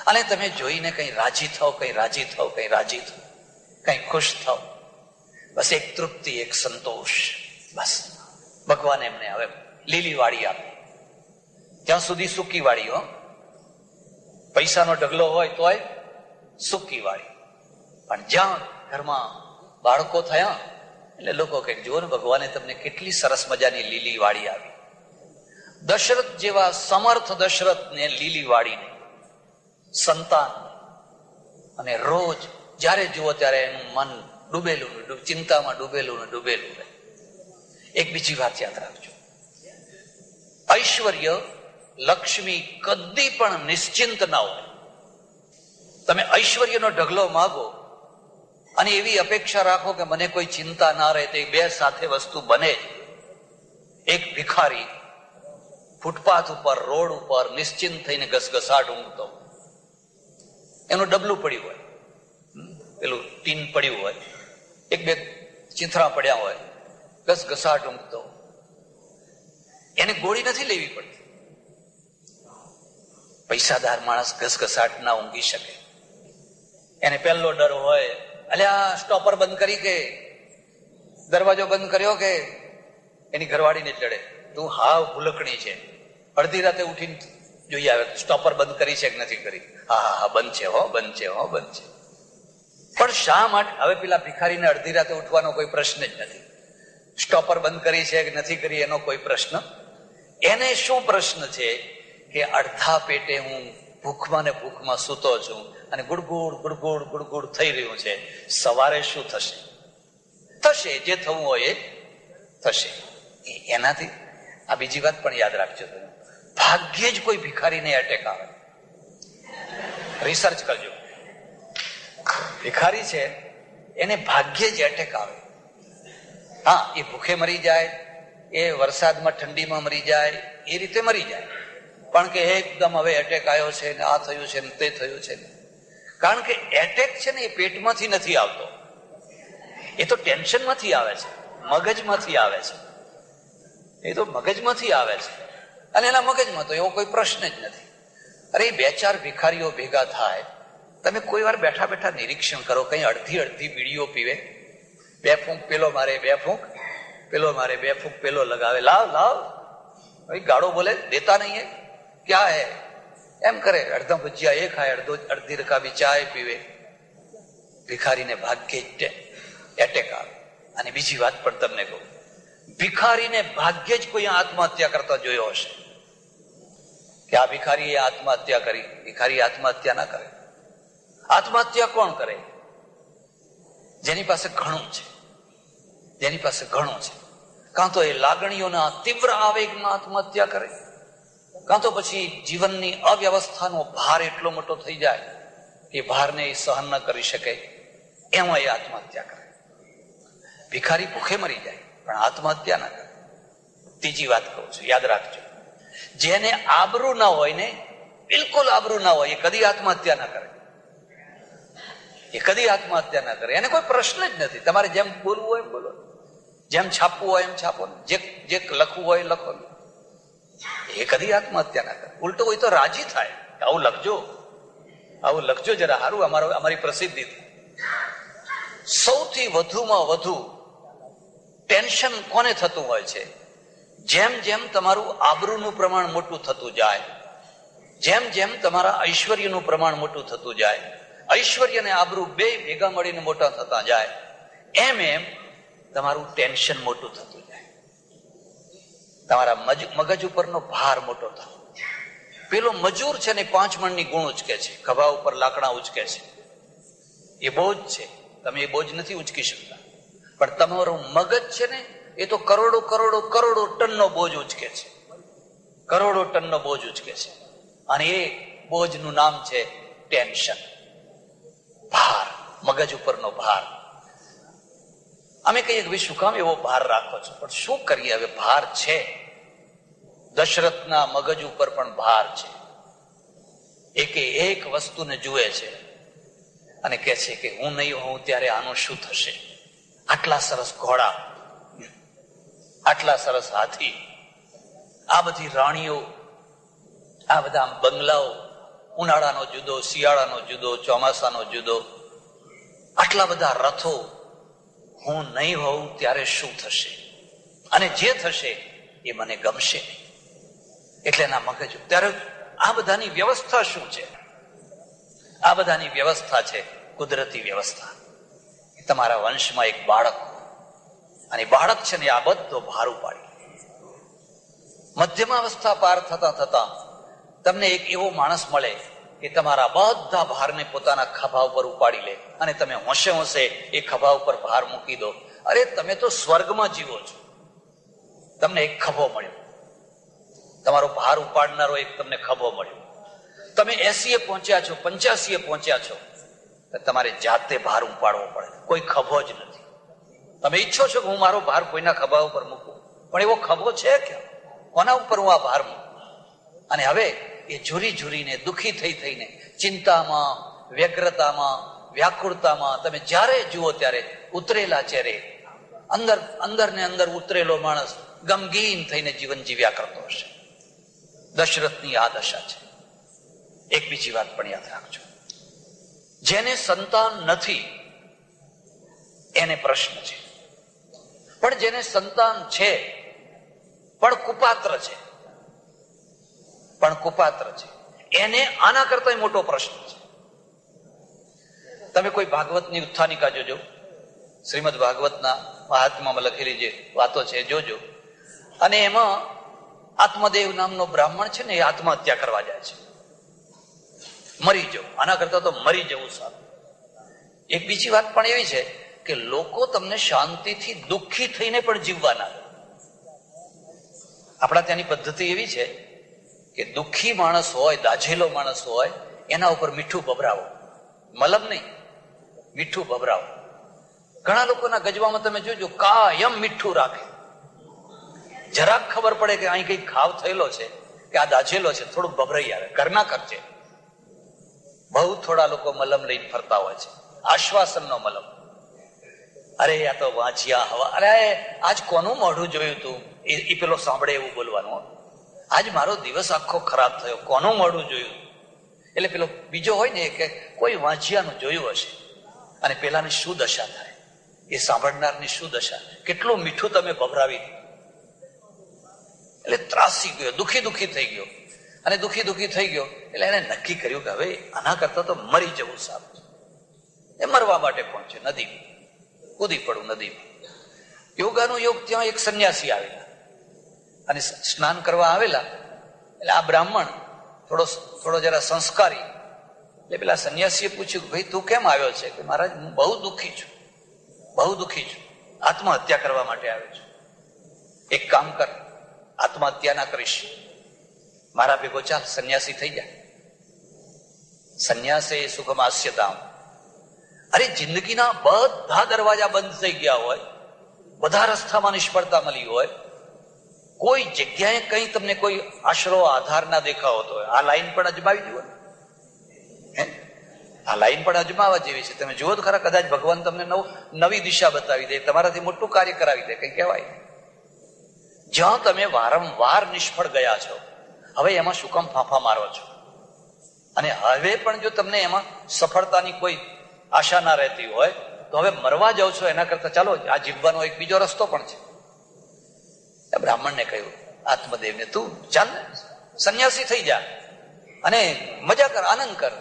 અને તમે જોઈને કઈ રાજી થાવ, કઈ રાજી થાવ, કઈ રાજી થાવ, કઈ ખુશ થાવ. બસ એક તૃપ્તિ, એક સંતોષ. બસ ભગવાન એમને હવે લીલી વાડી આપે. ત્યાં સુધી સૂકી વાડી, હો, પૈસાનો ઢગલો હોય તોય સૂકી વાડી. પણ જ્યાં ઘરમાં બાળકો થયા એટલે લોકો કઈક જુઓ ને, ભગવાને તમને કેટલી સરસ મજાની લીલી વાડી આપી. દશરથ જેવા સમર્થ દશરથને લીલી વાડીને, સંતાન, અને રોજ જ્યારે જુઓ ત્યારે એનું મન ડૂબેલું, ચિંતામાં ડૂબેલું ને ડૂબેલું રહે. એક બીજી વાત યાદ રાખજો, ઐશ્વર્ય, લક્ષ્મી કદી પણ નિશ્ચિંત ના હોય. તમે ઐશ્વર્યનો ઢગલો માગો અને એવી અપેક્ષા રાખો કે મને કોઈ ચિંતા ના રહે, તે બે સાથે વસ્તુ બને જ. એક ભિખારી ફૂટપાથ ઉપર, રોડ ઉપર નિશ્ચિંત થઈને ઘસઘસાટ ઊંઘતો, એનું ડબલું પડ્યું હોય, પેલું ટીન પડ્યું હોય, એક બે ચીંથરા પડ્યા હોય, ઘસઘસાટ ઊંઘતો, એને ગોળી નથી લેવી પડતી. પૈસાદાર માણસ ઘસઘસાટ ના ઊંઘી શકે. એને પહેલો ડર હોય, અલ્યા સ્ટોપર બંધ કરી કે દરવાજો બંધ કર્યો કે? એની ઘરવાળીને ચડે, તું હાવ ભૂલકણી છે, અડધી રાતે ઉઠીને જોઈએ આવે સ્ટોપર બંધ કરી છે કે નથી કરી? હા હા બંધ છે, હો બંધ છે, હો બંધ છે. પણ શા માટે? હવે પેલા ભિખારીને અડધી રાતે ઉઠવાનો કોઈ પ્રશ્ન જ નથી. સ્ટોપર બંધ કરી છે કે નથી કરી એનો કોઈ પ્રશ્ન. એને શું પ્રશ્ન છે કે અડધા પેટે હું ભૂખમાં ને ભૂખમાં સૂતો છું અને ગુડગુડ ગુડગુડ ગુડગુડ થઈ રહ્યું છે. સવારે શું થશે? થશે, જે થવું હોય એ થશે. એનાથી આ બીજી વાત પણ યાદ રાખજો, ભાગ્યે જ કોઈ ભિખારીને એટેક આવે. રિસર્ચ કરજો. ભિખારી છે એને ભાગ્યે જ એટેક આવે. હા, એ ભૂખે મરી જાય, એ વરસાદમાં ઠંડીમાં મરી જાય, એ રીતે મરી જાય. પણ કે એકદમ હવે એટેક આવ્યો છે ને આ થયું છે ને તે થયું છે. કારણ કે એટેક છે ને એ પેટમાંથી નથી આવતો, એ તો ટેન્શનમાંથી આવે છે, મગજમાંથી આવે છે. એ તો મગજમાંથી આવે છે અને એના મગજમાં તો એવો કોઈ પ્રશ્ન જ નથી. અરે 2-4 ભિખારીઓ ભેગા થાય, તમે કોઈ વાર બેઠા બેઠા નિરીક્ષણ કરો, કઈ અડધી અડધી બીડીઓ પીવે, 2 ફૂંક પેલો મારે, 2 ફૂંક પેલો મારે, 2 ફૂંક પેલો લગાવે, લાવ લાવ, ગાળો બોલે, દેતા નહીં હે, ક્યાં હે, એમ કરે. અડધા ભજીયા એ ખાય, અડધી રકાબી ચાય પીવે. ભિખારીને ભાગ્યે જ એટેક આવે. અને બીજી વાત પણ તમને કહું, ભિખારીને ભાગ્યે જ કોઈ આત્મહત્યા કરતા જોયો હશે કે આ ભિખારીએ આત્મહત્યા કરી? ભિખારી આત્મહત્યા ના કરે. આત્મહત્યા કોણ કરે? જેની પાસે ઘણું છે, જેની પાસે ઘણું છે. કાં તો એ લાગણીઓના તીવ્ર આવેગમાં આત્મહત્યા કરે, કાં તો પછી જીવનની અવ્યવસ્થાનો ભાર એટલો મોટો થઈ જાય કે ભારને એ સહન ન કરી શકે, એમાં એ આત્મહત્યા કરે. ભિખારી ભૂખે મરી જાય પણ આત્મહત્યા ના કરે. ત્રીજી વાત કહું છું, યાદ રાખજો, જેને આબરૂ ના હોય ને, બિલકુલ આબરૂ ના હોય, એ કદી આત્મહત્યા ના કરે. એ કદી આત્મહત્યા ના કરે. એને કોઈ પ્રશ્ન જ નથી. તમારે જેમ બોલવું હોય એમ બોલો, જેમ છાપવું હોય એમ છાપો, જે લખવું હોય લખો. એ કદી આત્મહત્યા ના કરે. ઉલટો હોય તો રાજી થાય, આવું લખજો, આવું લખજો જરા સારું, અમારી પ્રસિદ્ધિ. સૌથી વધુમાં વધુ ટેન્શન કોને થતું હોય છે? જેમ જેમ તમારું આબરૂનું પ્રમાણ મોટું થતું જાય, જેમ જેમ તમારા ઐશ્વર્યનું પ્રમાણ મોટું થતું જાય, ઐશ્વર્ય અને આબરૂ બે ભેગા મળીને મોટા થતા જાય, એમ એમ તમારું ટેન્શન મોટું થતું જાય, તમારા મગજ ઉપરનો ભાર મોટો થાય. પેલો મજૂર છે ને 5 મણની ગુણ ઉચકે છે, ખભા ઉપર લાકડા ઉચકે છે, એ બોજ છે. તમે એ બોજ નથી ઉચકી શકતા, પણ તમારું મગજ છે ને એ તો કરોડો કરોડો કરોડો ટનનો બોજ ઉચકે છે, કરોડો ટનનો બોજ ઉચકે છે. અને એ બોજનું નામ છે ટેન્શન, ભાર, મગજ ઉપરનો ભાર. અમે કહીએ કે ભાઈ શું કામ એવો ભાર રાખો છો? પણ શું કરીએ, હવે ભાર છે. દશરથના મગજ ઉપર પણ ભાર છે. એકે એક વસ્તુને જુએ છે અને કહે છે કે હું નહીં હોઉં ત્યારે આનું શું થશે? આટલા સરસ ઘોડા, આટલા સરસ હાથી, આ બધી રાણીઓ, આ બધા બંગલાઓ, ઉનાળાનો જુદો, શિયાળાનો જુદો, ચોમાસાનો જુદો, આટલા બધા રથો, હું નહીં હોઉં ત્યારે શું થશે? અને જે થશે એ મને ગમશે નહીં. એટલે એના મગજ ત્યારે આ બધાની વ્યવસ્થા શું છે? આ બધાની વ્યવસ્થા છે કુદરતી વ્યવસ્થા. તમારા વંશમાં એક બાળક, અને બાળક છે ને આ બધો ભાર ઉપાડી. મધ્યમાવસ્થા પાર થતા થતા તમને એક એવો માણસ મળે કે તમારા બધા ભારને પોતાના ખભા ઉપર ઉપાડી લે અને તમે હોંશે હોંશે એ ખભા ઉપર ભાર મૂકી દો. અરે તમે તો સ્વર્ગમાં જીવો છો. તમને એક ખભો મળ્યો, તમારો ભાર ઉપાડનારો એક તમને ખભો મળ્યો. તમે 80 પહોંચ્યા છો, 85 પહોંચ્યા છો, તમારે જાતે ભાર ઉપાડવો પડે, કોઈ ખભો જ નથી. તમે ઈચ્છો છો કે હું મારો ભાર કોઈના ખભા ઉપર મૂકું, પણ એવો ખભો છે કે કોના ઉપર હું આ ભાર મૂકું? અને હવે એ ઝૂરી ઝૂરીને, દુઃખી થઈ થઈને, ચિંતામાં, વ્યગ્રતામાં, વ્યાકુળતામાં તમે જ્યારે જુઓ ત્યારે ઉતરેલા ચહેરે, અંદર ને અંદર ઉતરેલો માણસ ગમગીન થઈને જીવન જીવ્યા કરતો હશે. દશરથની આ દશા છે. એક બીજી વાત પણ યાદ રાખજો, જેને સંતાન નથી એને પ્રશ્ન છે, પણ જેને સંતાન છે પણ કુપાત્ર છે, એને આના કરતા મોટો પ્રશ્ન છે. તમે કોઈ ભાગવતની ઉત્થાનિકા જોજો, શ્રીમદ ભાગવતના મહાત્મામાં લખેલી જે વાતો છે જોજો, અને એમાં આત્મદેવ નામનો બ્રાહ્મણ છે ને એ આત્મહત્યા કરવા જાય છે. મરી જવું, આના કરતા તો મરી જવું સારું. એક બીજી વાત પણ એવી છે કે લોકો તમને શાંતિથી દુઃખી થઈને પણ જીવવાના. આપણા ત્યાંની પદ્ધતિ એવી છે કે દુઃખી માણસ હોય, દાઝેલો માણસ હોય, એના ઉપર મીઠું ભભરાવો, મલમ નહીં, મીઠું ભભરાવો. ઘણા લોકોના ગજવામાં તમે જોજો કાયમ મીઠું રાખે. જરાક ખબર પડે કે અહીં કઈ ખાવ થયેલો છે કે આ દાઝેલો છે, થોડુંક ભભરાઈ આવે, ઘરના ખર્ચે. બહુ થોડા લોકો મલમ લઈને ફરતા હોય છે, આશ્વાસનનો મલમ. અરે આ તો વાંચ્યા હવા, અરે આજ કોનું મોઢું જોયું તું, એ પેલો સાંભળે એવું બોલવાનું. આજ મારો દિવસ આખો ખરાબ થયો, કોનું મોઢું જોયું? એટલે પેલો બીજો હોય ને કે કોઈ વાંચ્યાનું જોયું હશે. અને પેલાની શું દશા થાય, એ સાંભળનારની શું દશા, કેટલું મીઠું તમે ભભરાવી દીધું. એટલે ત્રાસી ગયો, દુઃખી થઈ ગયો. અને દુઃખી થઈ ગયો એટલે એને નક્કી કર્યું કે હવે આના કરતા તો મરી જવું સારું છે. એ મરવા માટે પહોંચ્યો, નદી કૂદી પડું નદીમાં. યોગાનું યોગ, ત્યાં એક સંન્યાસી આવેલા અને સ્નાન કરવા આવેલા. એટલે આ બ્રાહ્મણ થોડો જરા સંસ્કારી, એટલે પેલા સંન્યાસીએ પૂછ્યું કે ભાઈ તું કેમ આવ્યો છે? કે મહારાજ હું બહુ દુઃખી છું, આત્મહત્યા કરવા માટે આવ્યો છું. એક કામ કર, આત્મહત્યા ના કરીશ, મારા ભેગો ચાલ, સંન્યાસી થઈ જાય. સંન્યાસે સુખમાસ્યતામ. અરે જિંદગીના બધા દરવાજા બંધ થઈ ગયા હોય, બધા રસ્તામાં નિષ્ફળતા મળી હોય, કોઈ જગ્યાએ કઈ તમને કોઈ આશરો આધાર ના દેખાતો હોય, આ લાઈન પણ અજમાવી જુઓ. આ લાઈન પણ અજમાવા જેવી છે. તમે જુઓ તો ખરા, કદાચ ભગવાન તમને નવી દિશા બતાવી દે, તમારાથી મોટું કાર્ય કરાવી દે. કઈ કહેવાય, જ્યાં તમે વારંવાર નિષ્ફળ ગયા છો, હવે એમાં શું કામ ફાંફા મારો છો? અને હવે પણ જો તમને એમાં સફળતાની કોઈ આશા ના રહેતી હોય તો હવે મરવા જાઓ છો, એના કરતા ચાલો આ જીવવાનો એક બીજો રસ્તો પણ છે. બ્રાહ્મણને કહ્યું, આત્મદેવને, તું ચાલ ને સંન્યાસી થઈ જા અને મજા કર, આનંદ કર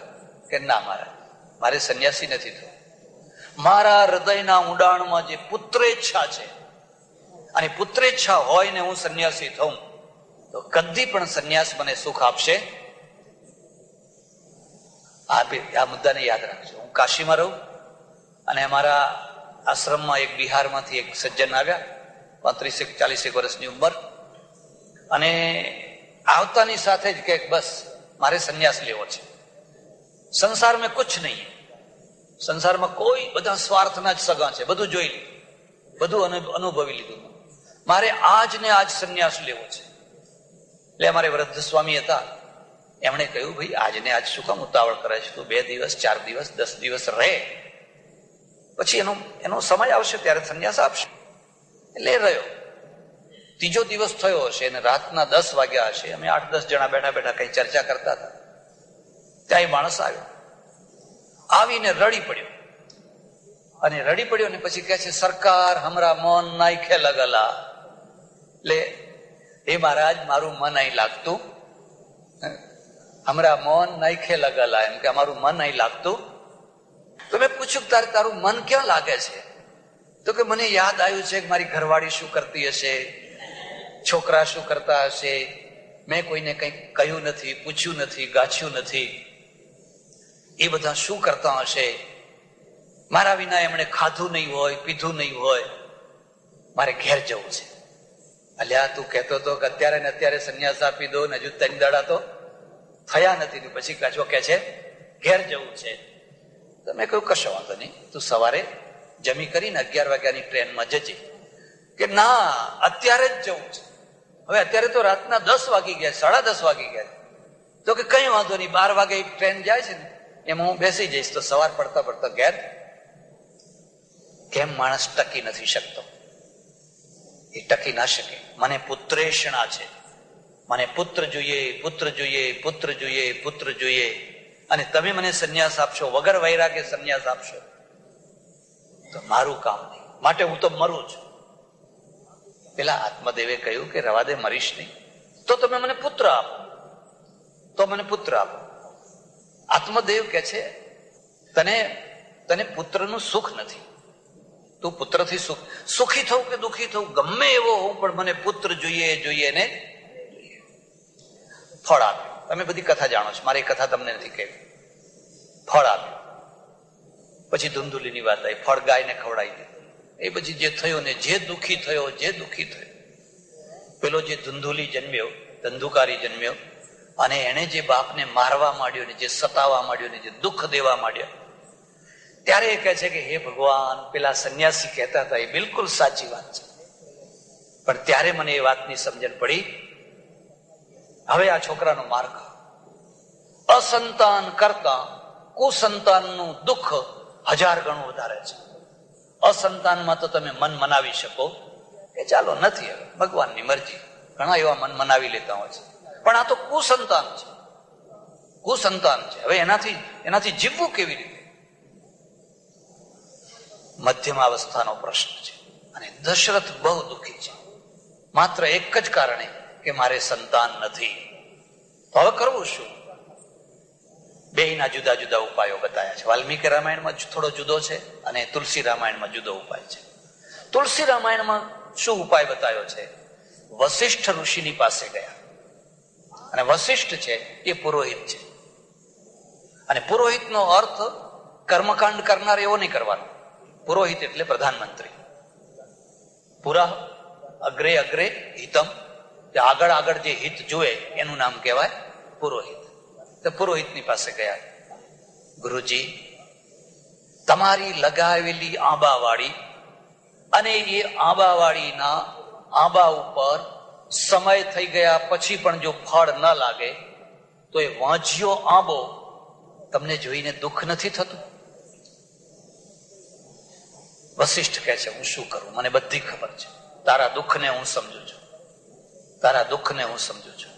કે ના મહારાજ, મારે સંન્યાસી નથી થવું. મારા હૃદયના ઊંડાણમાં જે પુત્રેચ્છા છે, અને પુત્રેચ્છા હોય ને હું સંન્યાસી થઉં તો કદી પણ સંન્યાસ મને સુખ આપશે. આ મુદ્દાને યાદ રાખજો. હું કાશીમાં રહું અને અમારા આશ્રમમાં એક બિહારમાંથી એક સજ્જન આવ્યા, 35-40 વર્ષની ઉંમર, અને આવતાની સાથે જ કે બસ મારે સંન્યાસ લેવો છે. સંસાર મેં કુછ નહીં, સંસારમાં કોઈ, બધા સ્વાર્થના જ સગા છે, બધું જોઈ લીધું, બધું અનુભવી લીધું, મારે આજ ને આજ સંન્યાસ લેવો છે. એટલે અમારે વૃદ્ધ સ્વામી હતા, એમણે કહ્યું ભાઈ આજને આજ શું કામ ઉતાવળ કરે છે, તું 2 દિવસ 4 દિવસ 10 દિવસ રહે, પછી એનો સમય આવશે ત્યારે સંન્યાસ આપશે. એટલે રહ્યો. 3જો દિવસ થયો હશે અને રાતના 10 વાગ્યા હશે, અમે 8-10 જણા બેઠા બેઠા કઈ ચર્ચા કરતા હતા. ત્યાં માણસ આવ્યો, આવીને રડી પડ્યો, અને રડી પડ્યો ને પછી કહે છે સરકાર હમરા મન નાખે લગલા. એટલે એ મહારાજ મારું મન અહીં લાગતું, હમરા મન નાખે લગલા, એમ કે અમારું મન અહીં લાગતું. તો મેં પૂછ્યું તારે તારું મન ક્યાં લાગે છે? તો કે મને યાદ આવ્યું છે કે મારી ઘરવાળી શું કરતી હશે, છોકરા શું કરતા હશે, મેં કોઈને કંઈ કહ્યું નથી, પૂછ્યું નથી, ગાછ્યું નથી, એ બધા શું કરતા હશે, મારા વિના એમણે ખાધું નહીં હોય, પીધું નહીં હોય, મારે ઘેર જવું છે. અલ્યા તું કહેતો હતો કે અત્યારે ને અત્યારે સંન્યાસ આપી દો ને હજુ 3 દાડા તો થયા નથી, પછી કાચો કે છે ઘેર જવું છે. તો મેં કહ્યું કશો વાંધો નહીં, તું સવારે જમી કરીને 11 વાગ્યાની ટ્રેનમાં જજે. કે ના અત્યારે જ જવું છે. હવે અત્યારે તો રાતના 10 વાગી ગયા, 10:30 વાગી ગયા. તો કે કઈ વાંધો નહીં, 12 વાગે ટ્રેન જાય છે ને એમાં હું બેસી જઈશ, તો સવાર પડતા પડતા ઘેર. કેમ માણસ ટકી નથી શકતો? એ ટકી ના શકે. મને પુત્રેષણા છે, મને પુત્ર જોઈએ, પુત્ર જોઈએ, પુત્ર જોઈએ, પુત્ર જોઈએ, અને તમે મને સંન્યાસ આપશો, વગર વૈરાગે સંન્યાસ આપશો તો મારું કામ નહીં, માટે હું તો મરું છું. પેલા આત્મદેવે કહ્યું કે રવા દે, મરીશ નહીં, તો તમે મને પુત્ર આપો, તો મને પુત્ર આપો. આત્મદેવ કે છે તને પુત્રનું સુખ નથી, તું પુત્રથી સુખી થવું કે દુઃખી થવું ગમે એવો હોઉં, પણ મને પુત્ર જોઈએ, જોઈએ ને જોઈએ. ફળ આપ્યું. તમે બધી કથા જાણો છો, મારી કથા તમને નથી કહેવી. ફળ આપ્યું. પછી ધુંધુલીની વાત આવી, ફળ ગાયને ખવડાવી દીધું. એ પછી જે થયું ને જે દુઃખી થયો, જે દુઃખી થયો, પેલો જે ધુંધુલી જન્મ્યો, ધંધુકારી જન્મ્યો, અને એને જે બાપને મારવા માંડ્યો ને જે સતાવા માંડ્યો ને જે દુઃખ દેવા માંડ્યા, ત્યારે એ કહે છે કે હે ભગવાન, પેલા સંન્યાસી કહેતા હતા એ બિલકુલ સાચી વાત છે, પણ ત્યારે મને એ વાતની સમજણ પડી, હવે આ છોકરાનો માર ખાવ. અસંતાન કરતા કુસંતાનનું દુઃખ 1000 ગણું વધારે છે. અસંતાનમાં તો તમે મન મનાવી શકો કે ચાલો નથી, હવે ભગવાનની મરજી, ઘણા એવા મન મનાવી લેતા હોય છે, પણ આ તો કુસંતાન છે, કુસંતાન છે. હવે એનાથી જીવવું કેવી રીતે? મધ્યમ અવસ્થાનો પ્રશ્ન છે. અને દશરથ બહુ દુઃખી છે, માત્ર એક જ કારણે કે મારે સંતાન નથી. હવે કરવું શું? બેયના જુદા જુદા ઉપાયો બતાવ્યા છે. વાલ્મીકી રામાયણમાં થોડો જુદો છે અને તુલસી રામાયણમાં જુદો ઉપાય છે. તુલસી રામાયણમાં શું ઉપાય બતાવ્યો છે? વશિષ્ઠ ઋષિની પાસે ગયા, અને વશિષ્ઠ છે એ પુરોહિત છે, અને પુરોહિતનો અર્થ કર્મકાંડ કરનાર એવો નહીં કરવાનો. પુરોહિત એટલે પ્રધાનમંત્રી. પુરા અગ્રે અગ્રે હિતમ, આગળ આગળ જે હિત જુએ એનું નામ કહેવાય પુરોહિત. તો પુરોહિતની પાસે ગયા, ગુરુજી તમારી લગાવેલી આંબાવાળી, અને એ આંબાવાળીના આંબા ઉપર સમય થઈ ગયા પછી પણ જો ફળ ન લાગે તો એ વાંઝ્યો આંબો તમને જોઈને દુઃખ નથી થતું? વશિષ્ઠ કહે છે હું શું કરું, મને બધી ખબર છે, તારા દુઃખને હું સમજુ છું, તારા દુઃખને હું સમજુ છું,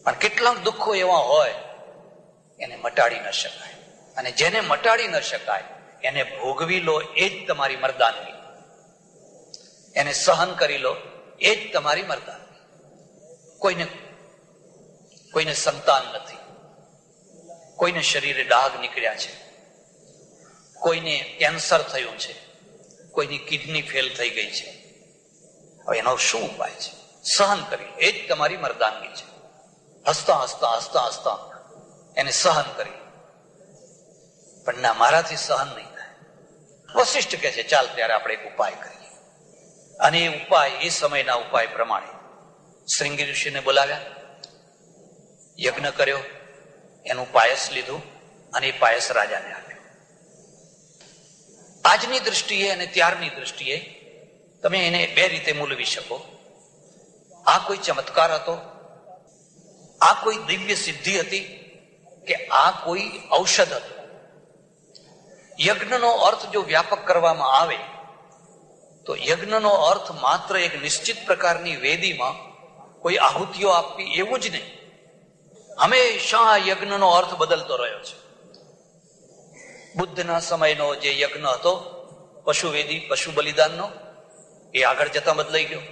પણ કેટલાક દુઃખો એવા હોય એને મટાડી ન શકાય, અને જેને મટાડી ન શકાય એને ભોગવી લો એ જ તમારી મર્દાનગી, એને સહન કરી લો એ જ તમારી મર્દાનગી. કોઈને સંતાન નથી, કોઈને શરીરે ડાઘ નીકળ્યા છે, કોઈને કેન્સર થયું છે, કોઈની કિડની ફેલ થઈ ગઈ છે. હવે એનો શું ઉપાય છે? સહન કરી, એ જ તમારી મર્દાનગી છે. હસતા હસતા હસતા હસતા એને સહન કરી. પણ ના, મારાથી સહન નહીં થાય. વશિષ્ઠ કહે છે ચાલ ત્યારે આપણે એક ઉપાય કરીએ. અને એ ઉપાય, એ સમયના ઉપાય પ્રમાણે શ્રીંગી ઋષિને બોલાવ્યા, યજ્ઞ કર્યો, એનું પાયસ લીધું અને એ પાયસ રાજાને આપ્યો. આજની દ્રષ્ટિએ અને ત્યારની દ્રષ્ટિએ તમે એને બે રીતે મૂલવી શકો. આ કોઈ ચમત્કાર હતો, આ કોઈ દિવ્ય સિદ્ધિ હતી, કે આ કોઈ ઔષધ હતું. યજ્ઞનો અર્થ જો વ્યાપક કરવામાં આવે તો યજ્ઞનો અર્થ માત્ર એક નિશ્ચિત પ્રકારની વેદીમાં કોઈ આહુતિઓ આપવી એવું જ નહીં. હંમેશા યજ્ઞનો અર્થ બદલતો રહ્યો છે. બુદ્ધના સમયનો જે યજ્ઞ હતો પશુવેદી, પશુ બલિદાનનો, એ આગળ જતા બદલાઈ ગયો.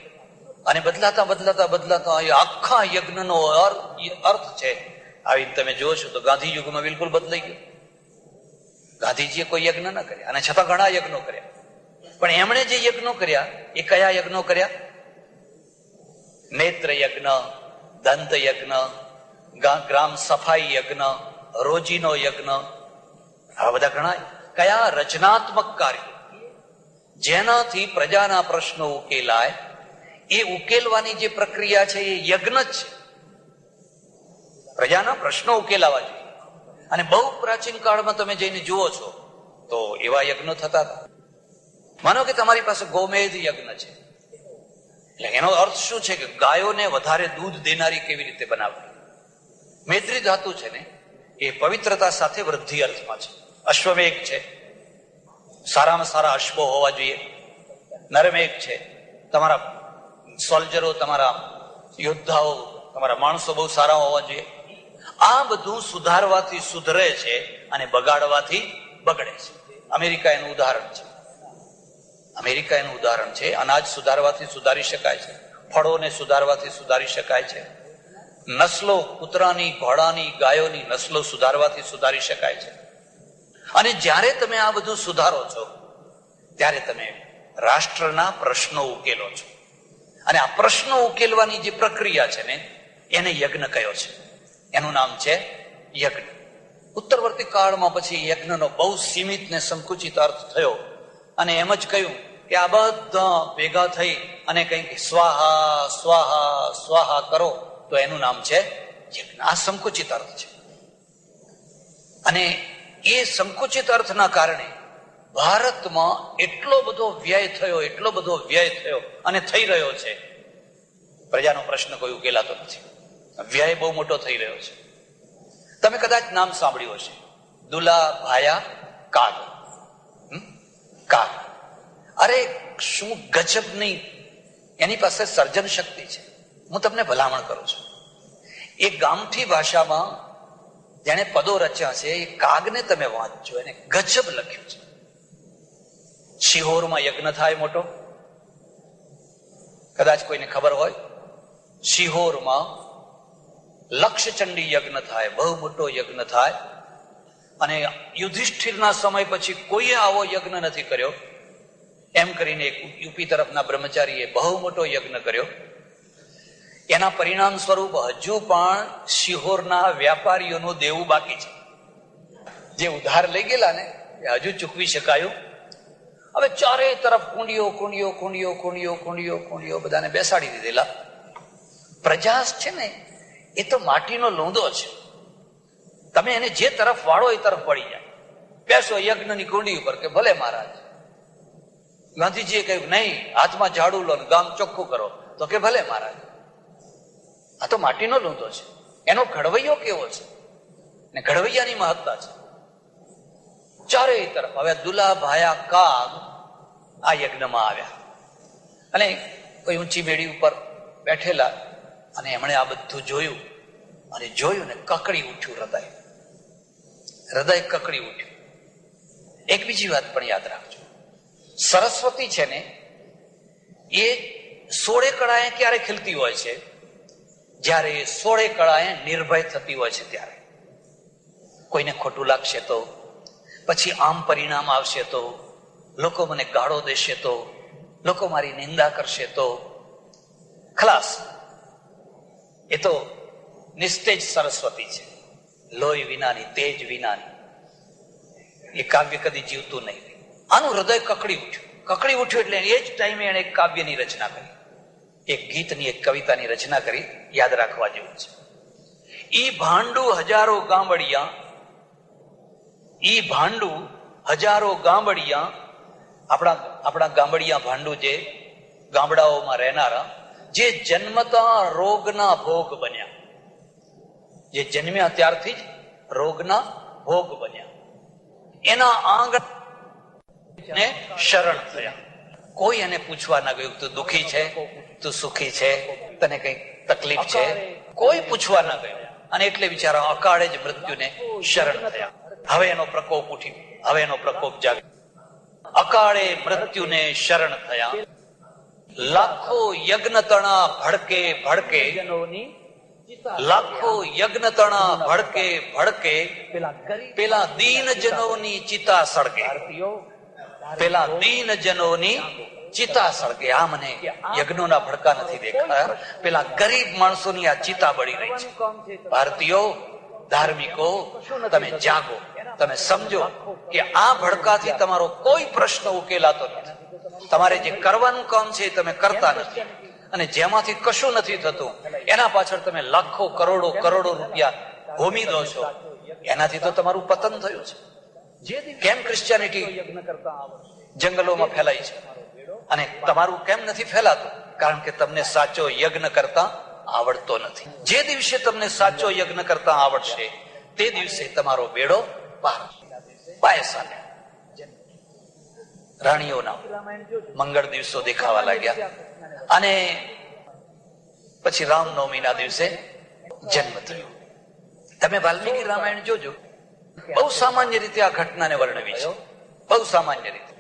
અને બદલાતા બદલાતા બદલાતા એ આખા યજ્ઞનો અર્થ છે, આવી તમે જુઓ છો તો ગાંધી યુગમાં બિલકુલ બદલાઈ ગયો. ગાંધીજીએ કોઈ યજ્ઞ ન કર્યા, અને છતાં ઘણા યજ્ઞો કર્યા. પણ એમણે જે યજ્ઞો કર્યા એ કયા યજ્ઞો કર્યા? નેત્ર યજ્ઞ, દંત યજ્ઞ, ગ્રામ સફાઈ યજ્ઞ, રોજીનો યજ્ઞ, આવા બધા ઘણા કયા રચનાત્મક કાર્ય, જેનાથી પ્રજાના પ્રશ્નો ઉકેલાય. એ ઉકેલવાની જે પ્રક્રિયા છે એ યજ્ઞ જ છે. પ્રજાના પ્રશ્નો ઉકેલાવા જોઈએ. અને બહુ પ્રાચીન કાળમાં તમે જઈને જુઓ છો તો એવા યજ્ઞો થતા હતા. માનો કે તમારી પાસે ગોમેધ યજ્ઞ છે, એટલે એનો અર્થ શું છે કે ગાયોને વધારે દૂધ દેનારી કેવી રીતે બનાવવી. મેદ્રી ધાતુ છે ને એ પવિત્રતા સાથે વૃદ્ધિ અર્થમાં છે. અશ્વમેઘ છે, સારામાં સારા અશ્વો હોવા જોઈએ. નરમેઘ છે, તમારા સોલ્જરો, તમારા યોદ્ધાઓ, તમારા માણસો બહુ સારા હોવા જોઈએ. આ બધું સુધારવાથી સુધરે છે અને બગાડવાથી બગડે છે. અમેરિકા એનું ઉદાહરણ છે. અમેરિકા એનું ઉદાહરણ છે. અનાજ સુધારવાથી સુધારી શકાય છે, ફળોને સુધારવાથી સુધારી શકાય છે, નસલો, કૂતરાની, ઘોડાની, ગાયોની નસલો સુધારવાથી સુધારી શકાય છે. અને જ્યારે તમે આ બધું સુધારો છો ત્યારે તમે રાષ્ટ્રના પ્રશ્નો ઉકેલો છો. અને આ પ્રશ્નો ઉકેલવાની જે પ્રક્રિયા છે ને એને યજ્ઞ કયો છે. એનું નામ છે યજ્ઞ. ઉત્તરવર્તી કાળમાં પછી યજ્ઞનો બહુ સીમિત ને સંકુચિત અર્થ થયો અને એમ જ કહ્યું કે આ બધા ભેગા થઈ અને કંઈક સ્વાહા સ્વાહા સ્વાહા કરો તો એનું નામ છે યજ્ઞ. આ સંકુચિત અર્થ છે. અને એ સંકુચિત અર્થના કારણે ભારતમાં એટલો બધો વ્યય થયો અને થઈ રહ્યો છે. પ્રજાનો પ્રશ્ન કોઈ ઉકેલાતો નથી. વ્યય બહુ મોટો થઈ રહ્યો છે. તમે કદાચ નામ સાંભળ્યું હશે, દુલા ભાયા કાગ. કાગ, અરે શું ગજબની એની પાસે સર્જન શક્તિ છે. હું તમને ભલામણ કરું છું, એ ગામઠી ભાષામાં જેને પદો રચ્યા છે એ કાગને તમે વાંચજો. એને ગજબ લખ્યું છે. શિહોરમાં યજ્ઞ થાય મોટો, કદાચ કોઈને ખબર હોય. શિહોરમાં લક્ષચંડી યજ્ઞ થાય, બહુ મોટો યજ્ઞ થાય. અને યુધિષ્ઠિરના સમય પછી કોઈએ આવો યજ્ઞ નથી કર્યો. એમ કરીને એક યુપી તરફના બ્રહ્મચારીએ બહુ મોટો યજ્ઞ કર્યો. એના પરિણામ સ્વરૂપ હજુ પણ શિહોરના વેપારીઓનું દેવું બાકી છે. જે ઉધાર લઈ ગયેલા ને એ હજુ ચૂકવી શકાયું. હવે ચારે તરફ કુંડીઓ કુંડીઓ કુંડીઓ કુંડીઓ કુંડીઓ કુંડીઓ બધાને બેસાડી દીધેલા. પ્રજા છે ને એ તો માટીનો લૂંદો છે. તમે એને જે તરફ વાળો એ તરફ પડી જાય. બેસો યજ્ઞની કુંડી ઉપર કે ભલે મહારાજ. ગાંધીજીએ કહ્યું નહીં, હાથમાં ઝાડુ લો ને ગામ ચોખ્ખું કરો, તો કે ભલે મહારાજ. આ તો માટીનો લૂંદો છે. એનો ઘડવૈયો કેવો છે ને ઘડવૈયાની મહત્તા છે ચારે તરફ. હવે દુલા ભાયા કાગ આ યજ્ઞમાં આવ્યા અને કોઈ ઊંચી બેડી ઉપર બેઠેલા અને એમણે આ બધું જોયું અને જોયું ને કકડી ઉઠ્યું હૃદય. હૃદય કકડી ઉઠ્યું. એક બીજી વાત પણ યાદ રાખજો, સરસ્વતી છે ને એ 16 કળાએ ક્યારે ખીલતી હોય છે? જ્યારે 16 કળાએ નિર્ભય થતી હોય છે ત્યારે. કોઈને ખોટું લાગશે તો, પછી આમ પરિણામ આવશે તો, લોકો મને ગાળો દેશે તો, લોકો મારી નિંદા કરશે તો, ખલાસ. એ તો નિસ્તેજ સરસ્વતી છે, લોહી વિનાની, તેજ વિનાની. એ કાવ્ય કદી જીવતું નહીં. આનું હૃદય કકડી ઉઠ્યું એટલે એ જ ટાઈમે એને એક કાવ્યની રચના કરી, એક ગીતની, એક કવિતાની રચના કરી. યાદ રાખવા જેવું છે. ઈ ભાંડુ હજારો ગામડિયા, ઈ ભાંડુ હજારો ગામડિયા, આપણા ગામડિયા ભાંડુ, જે ગામડાઓમાં રહેનારા, જે જન્મતા રોગના ભોગ બન્યા, જે જન્મ્યા ત્યારથી જ રોગના ભોગ બન્યા, એના આંગણ ને શરણ થયા. કોઈ એને પૂછવા ના ગયું તું દુઃખી છે, તું સુખી છે, તને કઈ તકલીફ છે, કોઈ પૂછવા ના ગયું. અને એટલે બિચારા અકાળે જ મૃત્યુને શરણ થયા. હવે એનો પ્રકોપ ઉઠ્યો, હવે એનો પ્રકોપ જાગ્યો. અકાળે મૃત્યુને શરણ થયા. લાખો યજ્ઞ તણા ભડકે ભડકે, લાખો યજ્ઞ તણા ભડકે ભડકે, પેલા દીન જનોની ચિતા સળગે, પેલા દીન જનોની ચિતા સળગે. આ મને યજ્ઞોના ભડકા નથી દેખાયા, પેલા ગરીબ માણસોની આ ચિતા બળી રહી છે. ભારતીયો, ધાર્મિકો, તમે જાગો, તમે સમજો કે આ ભડકાથી તમારો કોઈ પ્રશ્ન ઉકેલાતો નથી. તમારે જે કરવાનું કામ છે એ તમે કરતા નથી, અને જેમાંથી કશું નથી થતું એના પાછળ તમે લાખો કરોડો રૂપિયા ભૂમી દો છો. એનાથી તો તમારું પતન થયું છે. કેમ ક્રિશ્ચિયાનિટી જંગલોમાં ફેલાય છે અને તમારું કેમ નથી ફેલાતું? કારણ કે તમને સાચો યજ્ઞ કરતા આવડતો નથી. જે દિવસે તમને સાચો યજ્ઞ કરતા આવડશે તે દિવસે તમારો બેડો પાર. પાયસાને રાણીઓના મંગળ દિવસો દેખાવા લાગ્યા, અને પછી રામનવમીના દિવસે જન્મ થયો. તમે વાલ્મીકી રામાયણ જોજો, બહુ સામાન્ય રીતે આ ઘટનાને વર્ણવી છે, બહુ સામાન્ય રીતે.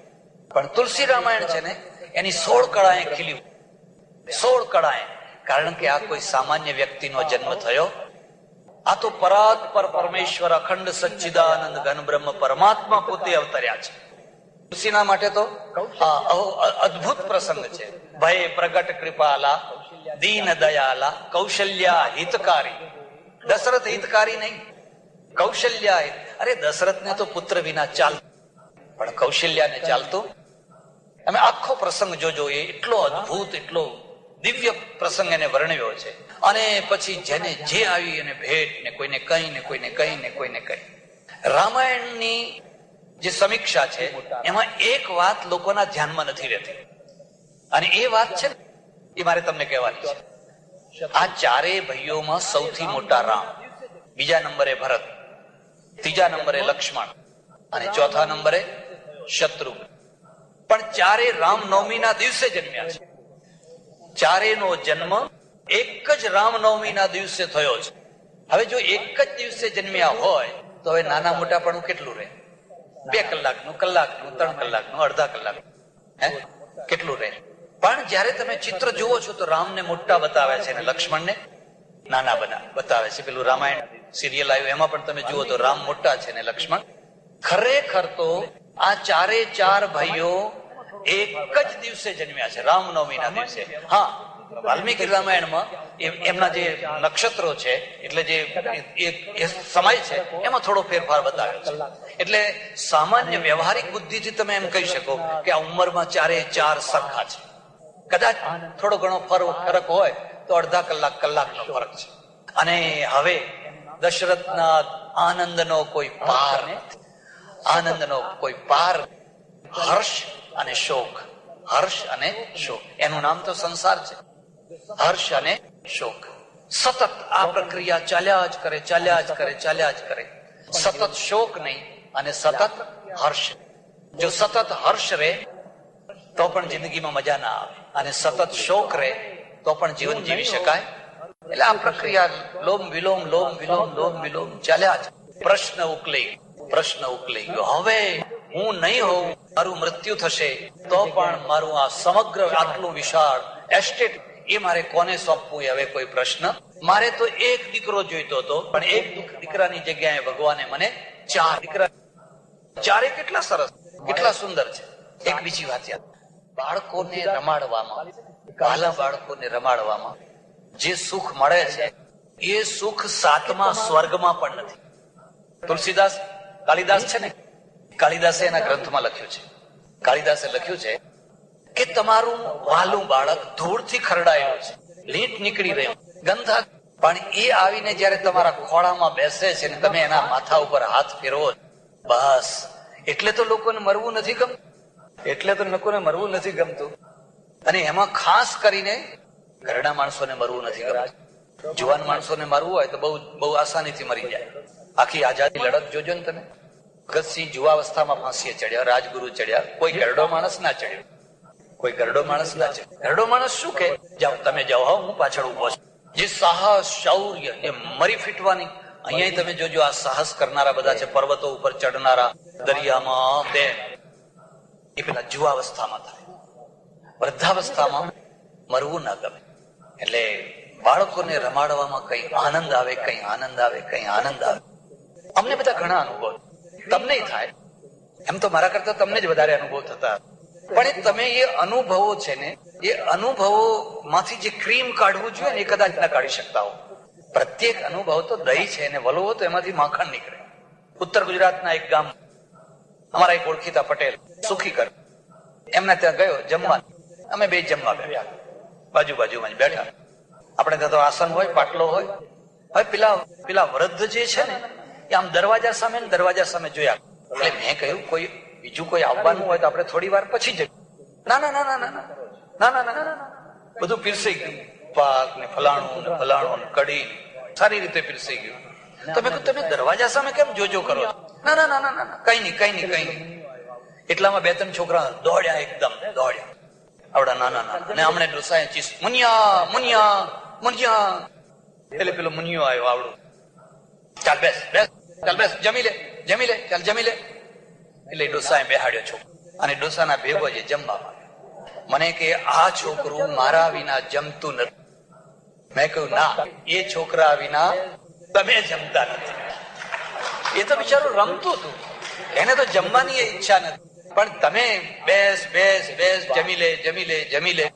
પણ તુલસી રામાયણ છે ને, એની 16 કળાએ ખીલ્યું, 16 કળાએ. કારણ કે આ કોઈ સામાન્ય વ્યક્તિનો જન્મ થયો, આ તો પરાત્પર પરમેશ્વર અખંડ સચ્ચિદાનંદ ઘન બ્રહ્મ પરમાત્મા પોતે અવતર્યા છે. તુલસીના માટે તો અદ્ભુત પ્રસંગ છે. ભય પ્રગટ કૃપાલા, દીન દયાલા, કૌશલ્યા હિતકારી. દશરથ હિતકારી નહીં, કૌશલ્યા. અરે દશરથને તો પુત્ર વિના ચાલ, પણ કૌશલ્યાને ચાલતું. તમે આખો પ્રસંગ જોજો, એ એટલો અદ્ભુત, એટલો દિવ્ય પ્રસંગ એને વર્ણવ્યો છે. અને પછી જેને જે આવી એને ભેટ, ને કોઈને કઈ, ને કોઈને કઈ, ને કોઈને કઈ. રામાયણની જે સમીક્ષા છે એમાં એક વાત લોકોના ધ્યાનમાં નથી રહેતી, અને એ વાત છે એ મારે તમને કહેવાની છે. આ ચારેય ભાઈઓમાં સૌથી મોટા રામ, બીજા નંબરે ભરત, ત્રીજા નંબરે લક્ષ્મણ, અને ચોથા નંબરે શત્રુઘ્ન. પણ ચારે રામનવમીના દિવસે જન્મ્યા છે. ચારેયનો જન્મ એક જ રામનવમીના દિવસે થયો છે. હવે જો એક જ દિવસે જન્મ્યા હોય તો હવે નાના મોટા પણ કેટલું રહે? 2 કલાકનું, કલાકનું, 3 કલાકનું, અડધા કલાકનું, કેટલું રહે? પણ જયારે તમે ચિત્ર જુઓ છો તો રામને મોટા બતાવે છે અને લક્ષ્મણને નાના બતાવે છે. પેલું રામાયણ સિરિયલ આવ્યું એમાં પણ તમે જુઓ તો રામ મોટા છે ને લક્ષ્મણ. ખરેખર તો આ ચારે ચાર ભાઈઓ એક જ દિવસે જન્મ્યા છે, રામનવમીના દિવસે. હા, વાલ્મીકી રામાયણમાં એમના જે નક્ષત્રો છે, એટલે જે સમય છે એમાં થોડો ફેરફાર બતાવ્યો છે. એટલે સામાન્ય વ્યવહારિક બુદ્ધિથી તમે એમ કહી શકો કે આ ઉંમરમાં ચારે ચાર સરખા છે. કદાચ થોડો ઘણો ફરક હોય તો અડધા કલાકનો ફરક છે. અને હવે દશરથના આનંદનો કોઈ પાર નથી, આનંદનો કોઈ પાર. હર્ષ અને શોક, હર્ષ અને શોક, એનું નામ તો સંસાર છે. હર્ષ અને શોક સતત આ પ્રક્રિયા ચાલ્યા જ કરે, ચાલ્યા જ કરે, ચાલ્યા જ કરે. સતત શોક નહીં અને સતત હર્ષ. જો સતત હર્ષ રહે તો પણ જિંદગીમાં મજા ના આવે, અને સતત શોક રહે તો પણ જીવન જીવી શકાય. એટલે આ પ્રક્રિયા લોમ વિલોમ, લોમ વિલોમ, લોમ વિલોમ ચાલ્યા જ. પ્રશ્ન ઉકલી ગયો. હવે હું નહીં હોઉં, મારું મૃત્યુ થશે તો પણ મારું આ સમગ્ર આટલું વિશાળ એસ્ટેટ એ મારે કોને સોંપવું, હવે કોઈ પ્રશ્ન મારે તો એક દીકરો જોઈતો હતો, પણ એક દીકરાની જગ્યાએ ભગવાને મને 4 દીકરા. 4 કેટલા સરસ, કેટલા સુંદર છે. એક બીજી વાત યાદ, બાળકોને રમાડવામાં, બાલા બાળકોને રમાડવામાં જે સુખ મળે છે એ સુખ 7મા સ્વર્ગમાં પણ નથી. તુલસીદાસ, કાલિદાસ છે ને, કાલિદાસે એના ગ્રંથમાં લખ્યું છે, કાલિદાસે લખ્યું છે કે તમારું વાલું બાળક ધૂળથી ખરડાયેલું છે, લીંટ નીકળી રહ્યું, ગંધા, પણ એ આવીને જયારે તમારા ખોળામાં બેસે છે ને તમે એના માથા ઉપર હાથ ફેરવો, બસ એટલે તો લોકોને મરવું નથી ગમતું, એટલે તો લોકોને મરવું નથી ગમતું. અને એમાં ખાસ કરીને ઘરડા માણસોને મરવું નથી ગમતું. જુવાન માણસોને મારવું હોય તો બહુ આસાનીથી મરી જાય. આખી આઝાદી લડત જોજો ને તમે. ભગતસિંહ જુવાવસ્થામાં ફાંસીએ ચડ્યા, રાજગુરુ ચડ્યા, કોઈ ઘરડો માણસ ના ચડ્યો, કોઈ ઘરડો માણસ ના ચડ્યો. ઘરડો માણસ શું કે, જાઓ તમે જાઓ, હા હું પાછળ ઉભો છું. જે સાહસ, શૌર્ય, એ મરી ફીટવાની, અહીંયા તમે જોજો આ સાહસ કરનારા બધા છે, પર્વતો ઉપર ચડનારા, દરિયામાં, બે, એ પેલા જુવાવસ્થામાં થાય. વૃદ્ધાવસ્થામાં મરવું ના ગમે. એટલે બાળકોને રમાડવામાં કઈ આનંદ આવે, કઈ આનંદ આવે, કઈ આનંદ આવે. અમને બધા ઘણા અનુભવ, તમને થાય, એમ તો મારા કરતા તમને જ વધારે અનુભવ થતા, પણ તમે એ અનુભવો છે ને, એ અનુભવો માંથી જે ક્રીમ કાઢવું જોઈએ ને એ કદાચ ના કાઢી શકતા હો. પ્રત્યેક અનુભવ તો દહીં છે ને વલોવો તો એમાંથી માખણ નીકળે. ઉત્તર ગુજરાતના એક ગામ, અમારા એક ઓળખીતા પટેલ સુખીકર, એમને ત્યાં ગયો જમવા. અમે બે જમવા બેઠા, બાજુમાં જ બેઠા. આપણે ત્યાં તો આસન હોય, પાટલો હોય. હવે પેલા વૃદ્ધ જે છે ને એ આમ દરવાજા સામે જોયા. એટલે મેં કહ્યું કોઈ બીજું કોઈ આવવાનું હોય તો આપણે થોડી વાર પછી જઈએ. ના ના ના ના ના ના ના ના ના, બધું પીરસાઈ ગયું, પાક ને ફલાણું ને કઢી સારી રીતે પીરસાઈ ગયું. તમે દરવાજા સામે કેમ જોજો કરો છો? ના ના ના ના ના, કઈ નહીં. એટલામાં 2-3 છોકરા દોડ્યા, એકદમ દોડ્યા, આવડા નાના. અને હમણે ડોસાએ ચીસ, મુનિયા. એટલે પેલો મુનિયો આવ્યો આવડું, ચાલ બેસ, જમી લે, ચાલ જમી લે. એટલે ડોસાએ બેહાડ્યો છોકરો, અને ડોસાના ભેગો જે જમવા મને કે આ છોકરું મારા વિના જમતું નથી. મેં કહ્યું ના, એ છોકરા વિના તમે જમતા નથી. એ તો બિચારું રમતું હતું, એને તો જમવાની ઈચ્છા નથી, પણ તમે બેસ, જમી લે.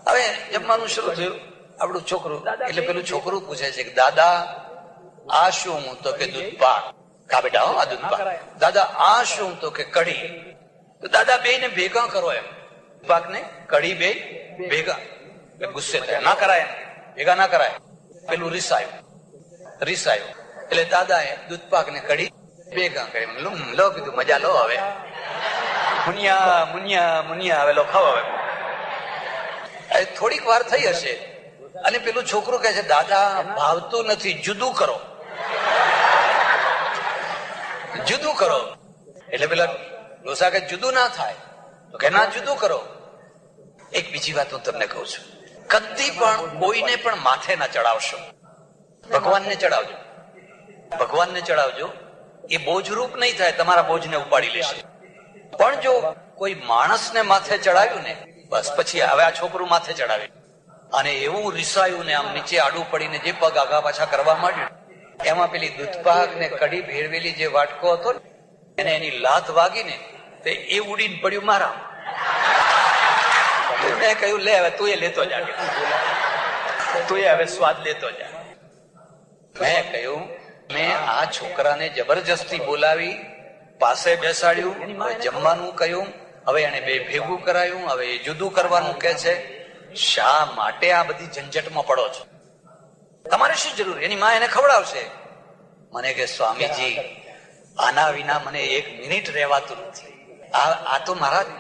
હવે જમવાનું શરૂ થયું. આપણું છોકરું, એટલે પેલું છોકરું પૂછે છે કે દાદા આ શું? તો કે દૂધ પાક. કા બેટા, આ દૂધ પાક. દાદા આ શું? તો કે કઢી. તો દાદા બે ને ભેગા કરો, એમ પાક ને કઢી બે ભેગા. એટલે ગુસ્સે થયા, ના કરાય, એમ ભેગા ના કરાય. પેલું રીસાયું. એટલે દાદાએ દૂધ પાક ને કઢી ભેગા કરી. લો કીધું, મજા લો હવે, મુનિયા હવે લો, ખાઓ હવે. થોડીક વાર થઈ હશે અને પેલું છોકરું કહે છે દાદા ભાવતું નથી, જુદું કરો. એટલે પેલા ડોસા કે જુદું ના થાય, તો કે ના, જુદું કરો. એક બીજી વાત હું તમને કહું છું, કદી પણ કોઈને પણ માથે ના ચડાવશો. ભગવાનને ચડાવજો, એ બોજરૂપ નહીં થાય, તમારા બોજને ઉપાડી લેશે. પણ જો કોઈ માણસને માથે ચડાવ્યું ને, બસ પછી હવે આ છોકરું માથે ચડાવ્યું અને એવું રીસાયું ને આમ નીચે આડું પડીને જે પગ આગા પાછા કરવા માંડ્યું, એમાં પેલી દૂધપાક ને કઢી ભેળવેલી જે વાટકો હતો એને એની લાત વાગીને તે એ ઉડીને પડ્યું મારા. મેં કહ્યું લે હવે તું એ લેતો જા, તું હવે સ્વાદ લેતો જા. મેં કહ્યું મેં આ છોકરાને જબરજસ્તી બોલાવી, પાસે બેસાડ્યું, જમવાનું કહ્યું, હવે એને બે ભેગું કરાયું, હવે એ જુદું કરવાનું કે છે. શા માટે આ બધી ઝંઝટમાં પડો છો? તમારે શું જરૂર? એની માં એને ખવડાવશે. મને કે સ્વામીજી આના વિના મને 1 મિનિટ રહેવાતું નથી. આ તો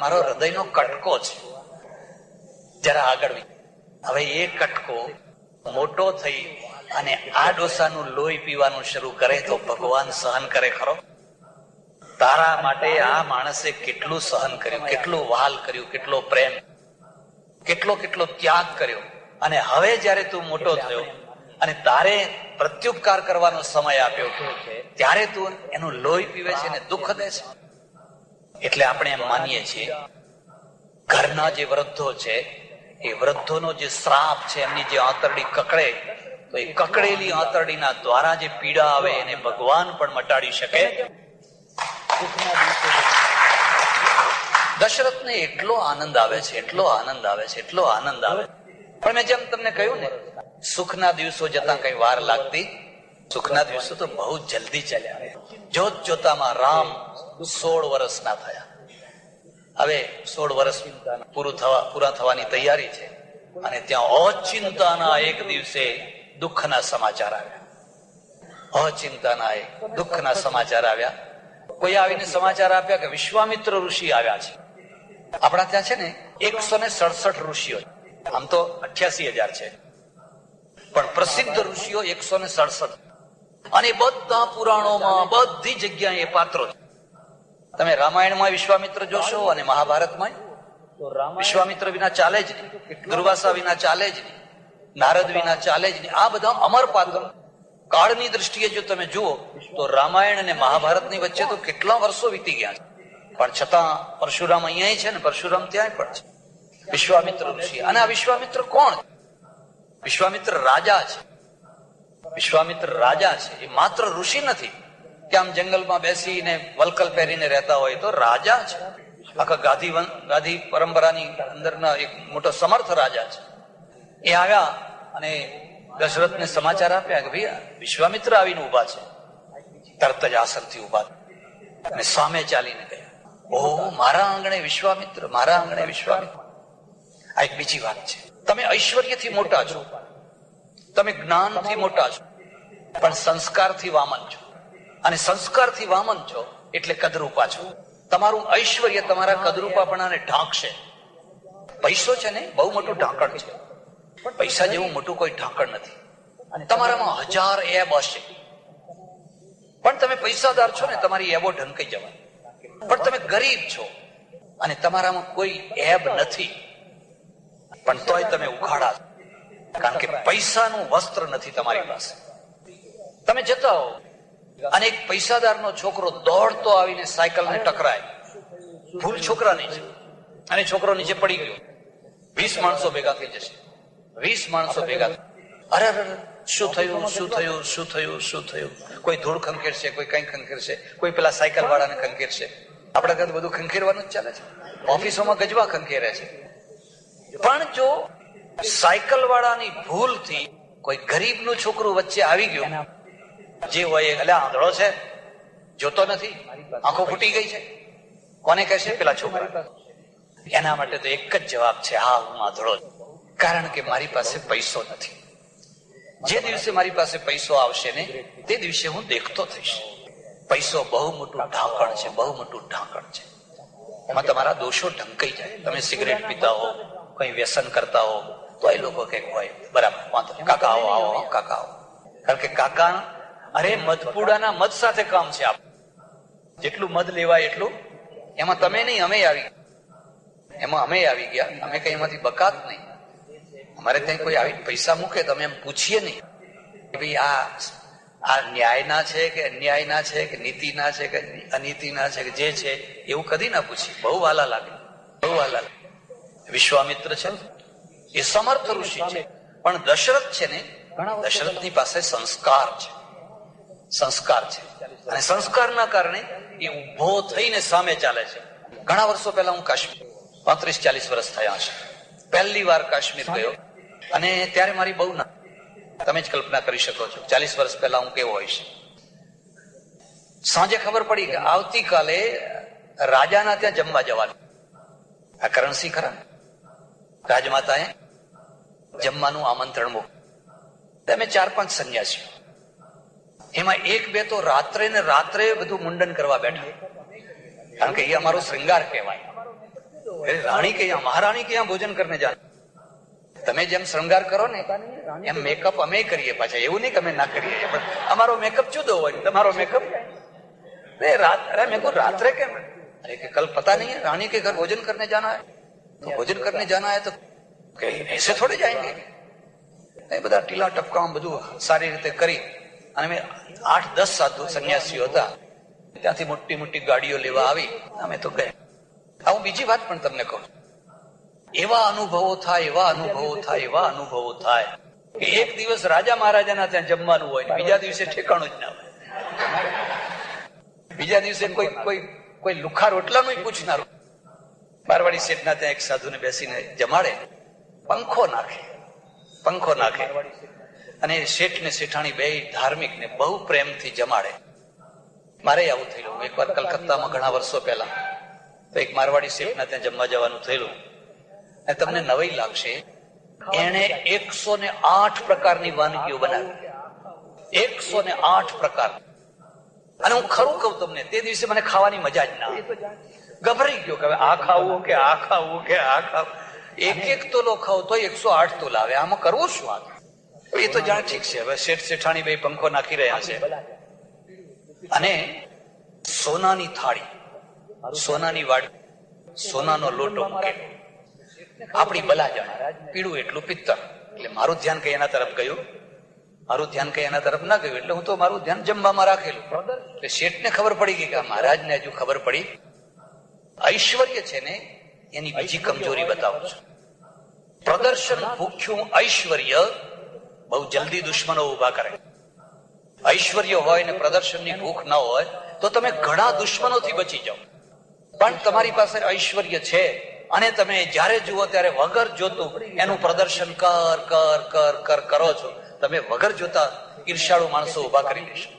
મારો હૃદયનો કટકો છે. જરા આગળ હવે એ કટકો મોટો થઈ અને આ ડોસાનું લોહી પીવાનું શરૂ કરે તો ભગવાન સહન કરે ખરો? તારા માટે આ માણસે કેટલું સહન કર્યું, કેટલું વહાલ કર્યું, કેટલો પ્રેમ, કેટલો ત્યાગ કર્યો. અને હવે જયારે તું મોટો થયો અને તારે પ્રત્યુપકાર કરવાનો સમય આપ્યો, ત્યારે તું એનું લોહી પીવે છે ને દુઃખ દે છે. એટલે આપણે એમ માનીએ છીએ ઘરના જે વૃદ્ધો છે એ વૃદ્ધોનો જે શ્રાપ છે, એમની જે આંતરડી કકડે તો એ કકડેલી આંતરડીના દ્વારા જે પીડા આવે એને ભગવાન પણ મટાડી શકે. દશરથને એટલો આનંદ આવે છે, એટલો આનંદ આવે છે, એટલો આનંદ આવે. પણ મેં જેમ તમને કહ્યું ને, સુખના દિવસો જતા કઈ વાર લાગતી, સુખના દિવસો તો બહુ જલ્દી ચાલ્યા. જોત જોતામાં રામ 16 વર્ષના થયા. હવે 16 વર્ષ પૂરા થવાની તૈયારી છે અને ત્યાં અચિંતાના એક દિવસે દુઃખના સમાચાર આવ્યા. અચિંતાના એક દુઃખના સમાચાર આવ્યા. કોઈ આવીને સમાચાર આપ્યા કે વિશ્વામિત્ર ઋષિ આવ્યા છે. આપણા ત્યાં છે ને 167 ઋષિઓ, આમ તો 88,000 છે, પણ પ્રસિદ્ધ ઋષિઓ 167. અને બધા પુરાણોમાં બધી જગ્યાએ પાત્રો છે. તમે રામાયણમાં વિશ્વામિત્ર જોશો અને મહાભારતમાં વિશ્વામિત્ર વિના ચાલે જ નહીં, દુર્વાસા વિના ચાલે જ નહીં, નારદ વિના ચાલે જ નહીં. આ બધા અમર પાત્રો. કાળની દ્રષ્ટિએ જો તમે જુઓ તો રામાયણ અને મહાભારતની વચ્ચે તો કેટલા વર્ષો વીતી ગયા છે, પણ છતાં પરશુરામ અહીંયા છે ને પરશુરામ ત્યાં પણ છે. વિશ્વામિત્ર ઋષિ. અને આ વિશ્વામિત્ર કોણ? વિશ્વામિત્ર રાજા છે. વિશ્વામિત્ર રાજા છે. એ માત્ર ઋષિ નથી કે આમ જંગલમાં બેસીને વલકલ પહેરીને રહેતા હોય, તો રાજા છે. આખા ગાદી પરંપરાની અંદરના એક મોટો સમર્થ રાજા છે. એ આવ્યા અને દશરથને સમાચાર આપ્યા કે ભાઈ વિશ્વામિત્ર આવીને ઉભા છે. તરત જ આસનથી ઉભા અને સામે ચાલીને ગયા, ઓહો મારા આંગણે વિશ્વામિત્ર, મારા આંગણે વિશ્વામિત્ર. આ એક બીજી વાત છે. તમે ઐશ્વર્યથી મોટા છો, તમે જ્ઞાનથી મોટા છો, પણ સંસ્કારથી વામન છો. અને સંસ્કારથી વામન છો એટલે કદરૂપા છો. તમારું ઐશ્વર્ય તમારા કદરૂપાપણાને ઢાંકશે. પૈસો છે ને બહુ મોટું ઢાંકણ છે, પણ પૈસા જેવું મોટું કોઈ ઢાંકણ નથી. તમારામાં 1000 એબ હશે, પણ તમે પૈસાદાર છો ને તમારી એબો ઢંકાઈ જવાય. પણ તમે ગરીબ છો અને તમારામાં કોઈ એબ નથી, પણ તોય તમે ઉઘાડા, કારણ કે પૈસાનું વસ્ત્ર નથી તમારી પાસે. તમે જતા હો અને એક પૈસાદારનો છોકરો દોડતો આવીને સાયકલને ટકરાય, ભૂલ છોકરાની છે અને છોકરો નીચે પડી ગયો, 20 માણસો ભેગા થઈ જશે. 20 માણસો ભેગા, અરે શું થયું, શું થયું, શું થયું, શું થયું? કોઈ ધૂળ ખંખેરશે, કોઈ કઈ ખંખેરશે, કોઈ પેલા સાયકલ વાળાને ખંખેરશે. આપણા ઘર બધું ખંખેરવાનું જ ચાલે છે. ઓફિસોમાં ગજવા ખંખેરે છે. પણ જો સાયકલ વાળાની ભૂલથી કોઈ ગરીબનું છોકરું વચ્ચે આવી ગયું, જે હોય એટલે આંધળો છે, જોતો નથી, આંખો ફૂટી ગઈ છે, કોને કહેશે? પેલા છોકરા. એના માટે તો એક જ જવાબ છે, હા હું આંધળો છું, કારણ કે મારી પાસે પૈસો નથી. જે દિવસે મારી પાસે પૈસો આવશે ને તે દિવસે હું દેખતો થઈશ. પૈસો બહુ મોટું ઢાંકણ છે, બહુ મોટું ઢાંકણ છે. એમાં તમારા દોષો ઢંકાઈ જાય. તમે સિગરેટ પીતા હો, કઈ વ્યસન કરતા હો, તો એ લોકો કઈક હોય બરાબર, વાંધો કાકા આવો, આવો કાકા આવો. કારણ કે કાકા, અરે મધપુડાના મધ સાથે કામ છે. આપ જેટલું મધ લેવાય એટલું, એમાં તમે નહીં અમે આવી, એમાં અમે આવી ગયા. અમે કઈ એમાંથી બકાત નહીં. અમારે ત્યાં કોઈ આવી પૈસા મૂકે તો અમે એમ પૂછીએ નહીં કે ભાઈ આ ન્યાયના છે કે અન્યાયના છે કે નીતિના છે કે અનીતિના છે કે જે છે એવું કદી ના પૂછીએ. બહુ વાલા લાગે, બહુ વાલા લાગે. વિશ્વામિત્ર છે એ સમર્થ ઋષિ છે, પણ દશરથ છે ને, દશરથની પાસે સંસ્કાર છે, સંસ્કાર છે. અને સંસ્કારના કારણે એ ઉભો થઈને સામે ચાલે છે. ઘણા વર્ષો પહેલા હું કાશ્મીર, 35-40 વર્ષ થયા છે, પહેલી વાર કાશ્મીર ગયો. અને ત્યારે મારી બહુ ના, તમે જ કલ્પના કરી શકો છો 40 વર્ષ પહેલા હું કેવો હોઈશ. સાંજે ખબર પડી કે આવતીકાલે રાજાના ત્યાં જમવા જવાનું. આ કરણસિંહ ખરા, રાજમાતાએ જમવાનું આમંત્રણ મૂક્યું. અમે 4-5 સંન્યાસીઓ, એમાં 1-2 તો રાત્રે ને રાત્રે બધું મુંડન કરવા બેઠા, કારણ કે એ અમારો શ્રૃંગાર કહેવાય. રાણી કે મહારાણી કે ભોજન કરીને જાય. તમે જેમ શ્રૃંગાર કરો ને એમ મેકઅપ અમે કરીએ પાછા, એવું નહીં કે અમે ના કરીએ, પણ અમારો મેકઅપ જુદો હોય, તમારો મેકઅપ. અરે મેં કહું રાત્રે કેમ? अरे कि कल पता नहीं है रानी के घर भोजन करने जाना है, तो भोजन करने जाना है तो ऐसे थोड़े जाएंगे. એ બધા ટીલા ટપકામ બધું સારી રીતે કરી અને અમે 8-10 સાધુ સંન્યાસીઓ હતા, ત્યાંથી મોટી મોટી ગાડીઓ લેવા આવી, અમે તો ગયા. હું બીજી વાત પણ તમને કહું, એવા અનુભવો થાય, એવા અનુભવો થાય, એવા અનુભવો થાય કે એક દિવસ રાજા મહારાજાના ત્યાં જમવાનું હોય, બીજા દિવસે ઠેકાણું જ ના હોય. બીજા દિવસે કોઈ લુખા રોટલાનું પૂછનાર. મારવાડી શેઠના ત્યાં એક સાધુને બેસીને જમાડે, પંખો નાખે અને શેઠ ને શેઠાણી બે ધાર્મિક ને બહુ પ્રેમથી જમાડે. મારે આવું થયેલું. એકવાર કલકત્તામાં ઘણા વર્ષો પહેલા તો એક મારવાડી શેઠના ત્યાં જમવા જવાનું થયેલું. અને તમને નવાઈ લાગશે, એને 108 પ્રકારની વાનગીઓ બનાવી. 108 પ્રકાર. અને હું ખરું કહું તમને, તે દિવસે મને ખાવાની મજા જ ના. ગભરાઈ ગયો કે હવે આ ખાવું કે આ ખાવું કે આ ખાવું. એક તોલો ખાવ તો 108 તોલા આવે. આમાં કરવું શું? આ એ તો જાણે ઠીક છે. હવે શેઠ શેઠાણી ભાઈ પંખો નાખી રહ્યા છે અને સોનાની થાળી, સોનાની વાડી, સોનાનો લોટો મૂકેલો. આપણી બલા જાણે પીળું એટલું પિત્તળ. એટલે મારું ધ્યાન કઈ એના તરફ ગયું, મારું ધ્યાન કઈ એના તરફ ના ગયું. એટલે હું તો મારું ધ્યાન જમવામાં રાખેલું. એટલે શેઠને ખબર પડી ગઈ કે મહારાજને હજુ ખબર પડી. ઐશ્વર્ય છે ને એની બીજી કમજોરી બતાવું છું. પ્રદર્શન ભૂખ્યું ઐશ્વર્ય બહુ જલ્દી દુશ્મનો ઉભા કરે. ઐશ્વર્ય હોય ને પ્રદર્શનની ભૂખ ન હોય તો તમે ઘણા દુશ્મનોથી બચી જાઓ. પણ તમારી પાસે ઐશ્વર્ય છે અને તમે જયારે જુઓ ત્યારે વગર જોતું એનું પ્રદર્શન કરો છો, તમે વગર જોતા ઈર્ષાળુ માણસો ઉભા કરી દેશો.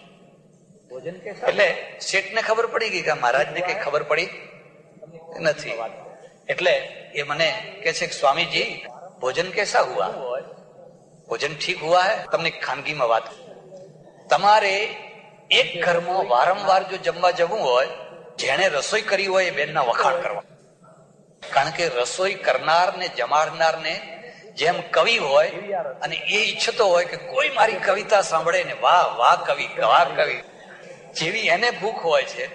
એટલે શેઠને ખબર પડી ગઈ કે મહારાજને કઈ ખબર પડી નથી. એટલે એ મને કે છે કે સ્વામીજી ભોજન કેસા હુઆ? ભોજન ઠીક હુઆ હૈ? તમને ખાનગીમાં વાત, તમારે એક ઘરમાં વારંવાર જો જમવા જવું હોય, જેને રસોઈ કરી હોય એ બેનના વખાણ કરવા. કારણ કે રસોઈ કરનાર ને જમાડનાર ને જેમ કવિ હોય અને એ ઈચ્છતો હોય કે કોઈ મારી કવિતા સાંભળે ને વાહ વાહ કવિ, વાહ કવિ, જેવી એને ભૂખ હોય છે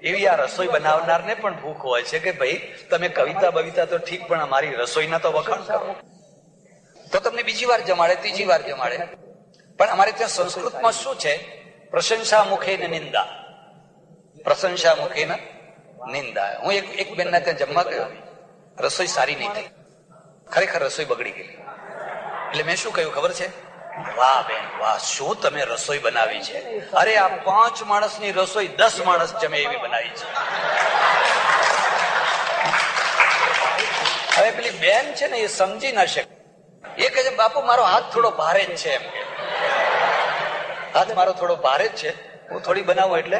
એવી આ રસોઈ બનાવનારને પણ ભૂખ હોય છે કે ભાઈ તમે કવિતા બવિતા તો ઠીક, પણ અમારી રસોઈના તો વખાણ કરો. તો તમને બીજી વાર જમાડે, ત્રીજી વાર જમાડે. પણ અમારે ત્યાં સંસ્કૃતમાં શું છે? પ્રશંસા મુખે ને નિંદા. પ્રશંસા મુખે ને નિંદા. હું એક બેનના ત્યાં જમવા ગયો, રસોઈ સારી નહીં થઈ, ખરેખર રસોઈ બગડી ગઈ. એટલે મેં શું કહ્યું ખબર છે? વાહ બેન વાહ, શું તમે રસોઈ બનાવી છે. અરે આ 5 માણસની રસોઈ 10 માણસ જમે એવી બનાવી છે. હવે પેલી બેન છે ને એ સમજી ના શકે. એ કહે છે બાપુ મારો હાથ થોડો ભારે જ છે. એમ કે હાથ મારો થોડો ભારે જ છે, હું થોડી બનાવું. એટલે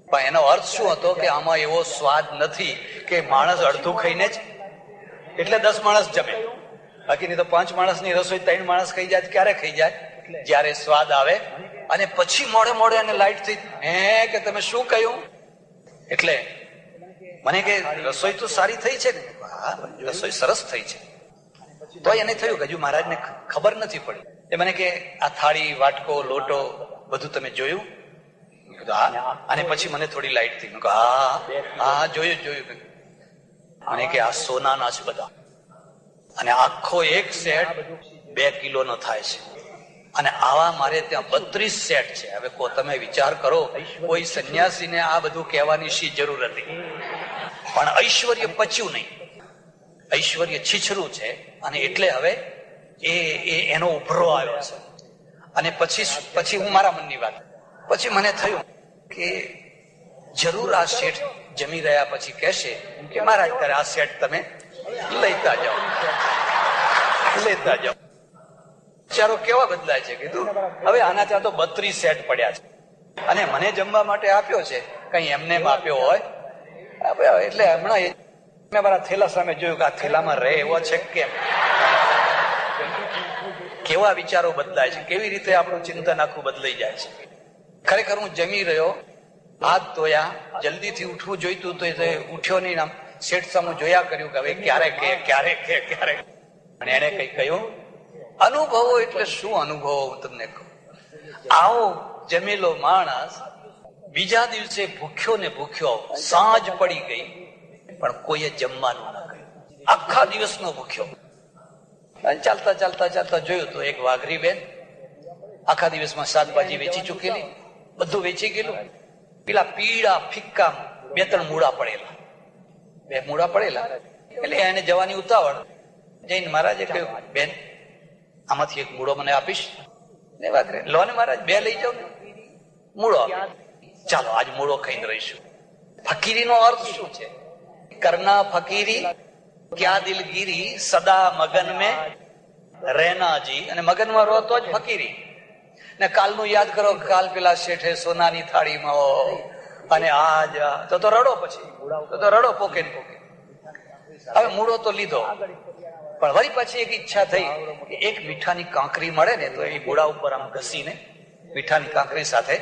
પણ એનો અર્થ શું હતો કે આમાં એવો સ્વાદ નથી કે માણસ અડધું ખાઈને જ એટલે 10 માણસ જમે. બાકીની તો 5 માણસની રસોઈ 3 માણસ ખાઈ જાય. ક્યારે ખાઈ જાય? જયારે સ્વાદ આવે. અને પછી મોડે એને લાઈટ થઈ, કે તમે શું કહ્યું? એટલે મને કે રસોઈ તો સારી થઈ છે ને. હા રસોઈ સરસ થઈ છે. તો એને થયું કે હજુ મહારાજને ખબર નથી પડી. એ મને કે આ થાળી, વાટકો, લોટો બધું તમે જોયું? અને પછી મને થોડી લાઈટ થઈ. હા જોયું. અને કે આ સોનાના છે બધા, અને આખો એક સેટ 2 કિલોનો થાય છે. અને આવા મારે ત્યાં 32 સેટ છે. હવે તમે વિચાર કરો, કોઈ સંન્યાસીને આ બધું કહેવાની શી જરૂર હતી? પણ ઐશ્વર્ય પચ્યું નહીં, ઐશ્વર્ય છીછરું છે. અને એટલે હવે એનો ઉભરો આવ્યો છે. અને પછી હું મારા મનની વાત, પછી મને થયું કે જરૂર આ શેઠ જમી રહ્યા પછી કહેશે કે મહારાજ ત્યારે આ સેટ તમે લેતા જાઓ. વિચારો કેવા બદલાય છે. કીધું હવે આના ત્યાં તો 32 સેટ પડ્યા છે અને મને જમવા માટે આપ્યો છે, કઈ એમને આપ્યો હોય. એટલે હમણાં મેં મારા થેલા સામે જોયું કે આ થેલામાં રહે એવો છે કેમ. કેવા વિચારો બદલાય છે, કેવી રીતે આપણું ચિંતન આખું બદલાઈ જાય છે. ખરેખર હું જમી રહ્યો, હાથ ધોયા, જલ્દીથી ઉઠવું જોઈતું તો ઉઠ્યો નહીં. આમ શેઠ સામું જોયા કર્યું કે હવે ક્યારે. અને એને કઈ કહ્યું, અનુભવો એટલે શું અનુભવો હું તમને કહું. આવો જમેલો માણસ બીજા દિવસે ભૂખ્યો ને ભૂખ્યો, સાંજ પડી ગઈ પણ કોઈએ જમવાનું ના કર્યું, આખા દિવસનો ભૂખ્યો. ચાલતા જોયું તો એક વાઘરી બેન આખા દિવસમાં શાકભાજી વેચી ચૂકેલી, બધું વેચી ગયેલું. પેલા પીળા ફિક્કા 2-3 મૂળા પડેલા, 2 મૂળા પડેલા. એટલે એને જવાની ઉતાવળ. જઈને મહારાજે કહ્યું બેન આમાંથી એક મૂળો મને આપીશ? ને વાત કરે, લો ને મહારાજ, 2 લઈ જાઓ ને. મૂળો ચાલો આજ મૂળો ખાઈને રહીશું. ફકીરીનો અર્થ શું છે? કરના ફકીરી ક્યા દિલગીરી સદા મગન મેં રહેનાજી. અને મગનમાં રહો તો જ ફકીરી. ને કાલનું યાદ કરો, કાલ પેલા શેઠે સોનાની થાળીમાં અને આજ તો રડો, પછી તો રડો પોકે ને પોકે. હવે મૂળો તો લીધો, પણ વળી પછી એક ઈચ્છા થઈ કે એક મીઠાની કાંકરી મળે ને તો એ મૂળા ઉપર આમ ઘસીને મીઠાની કાંકરી સાથે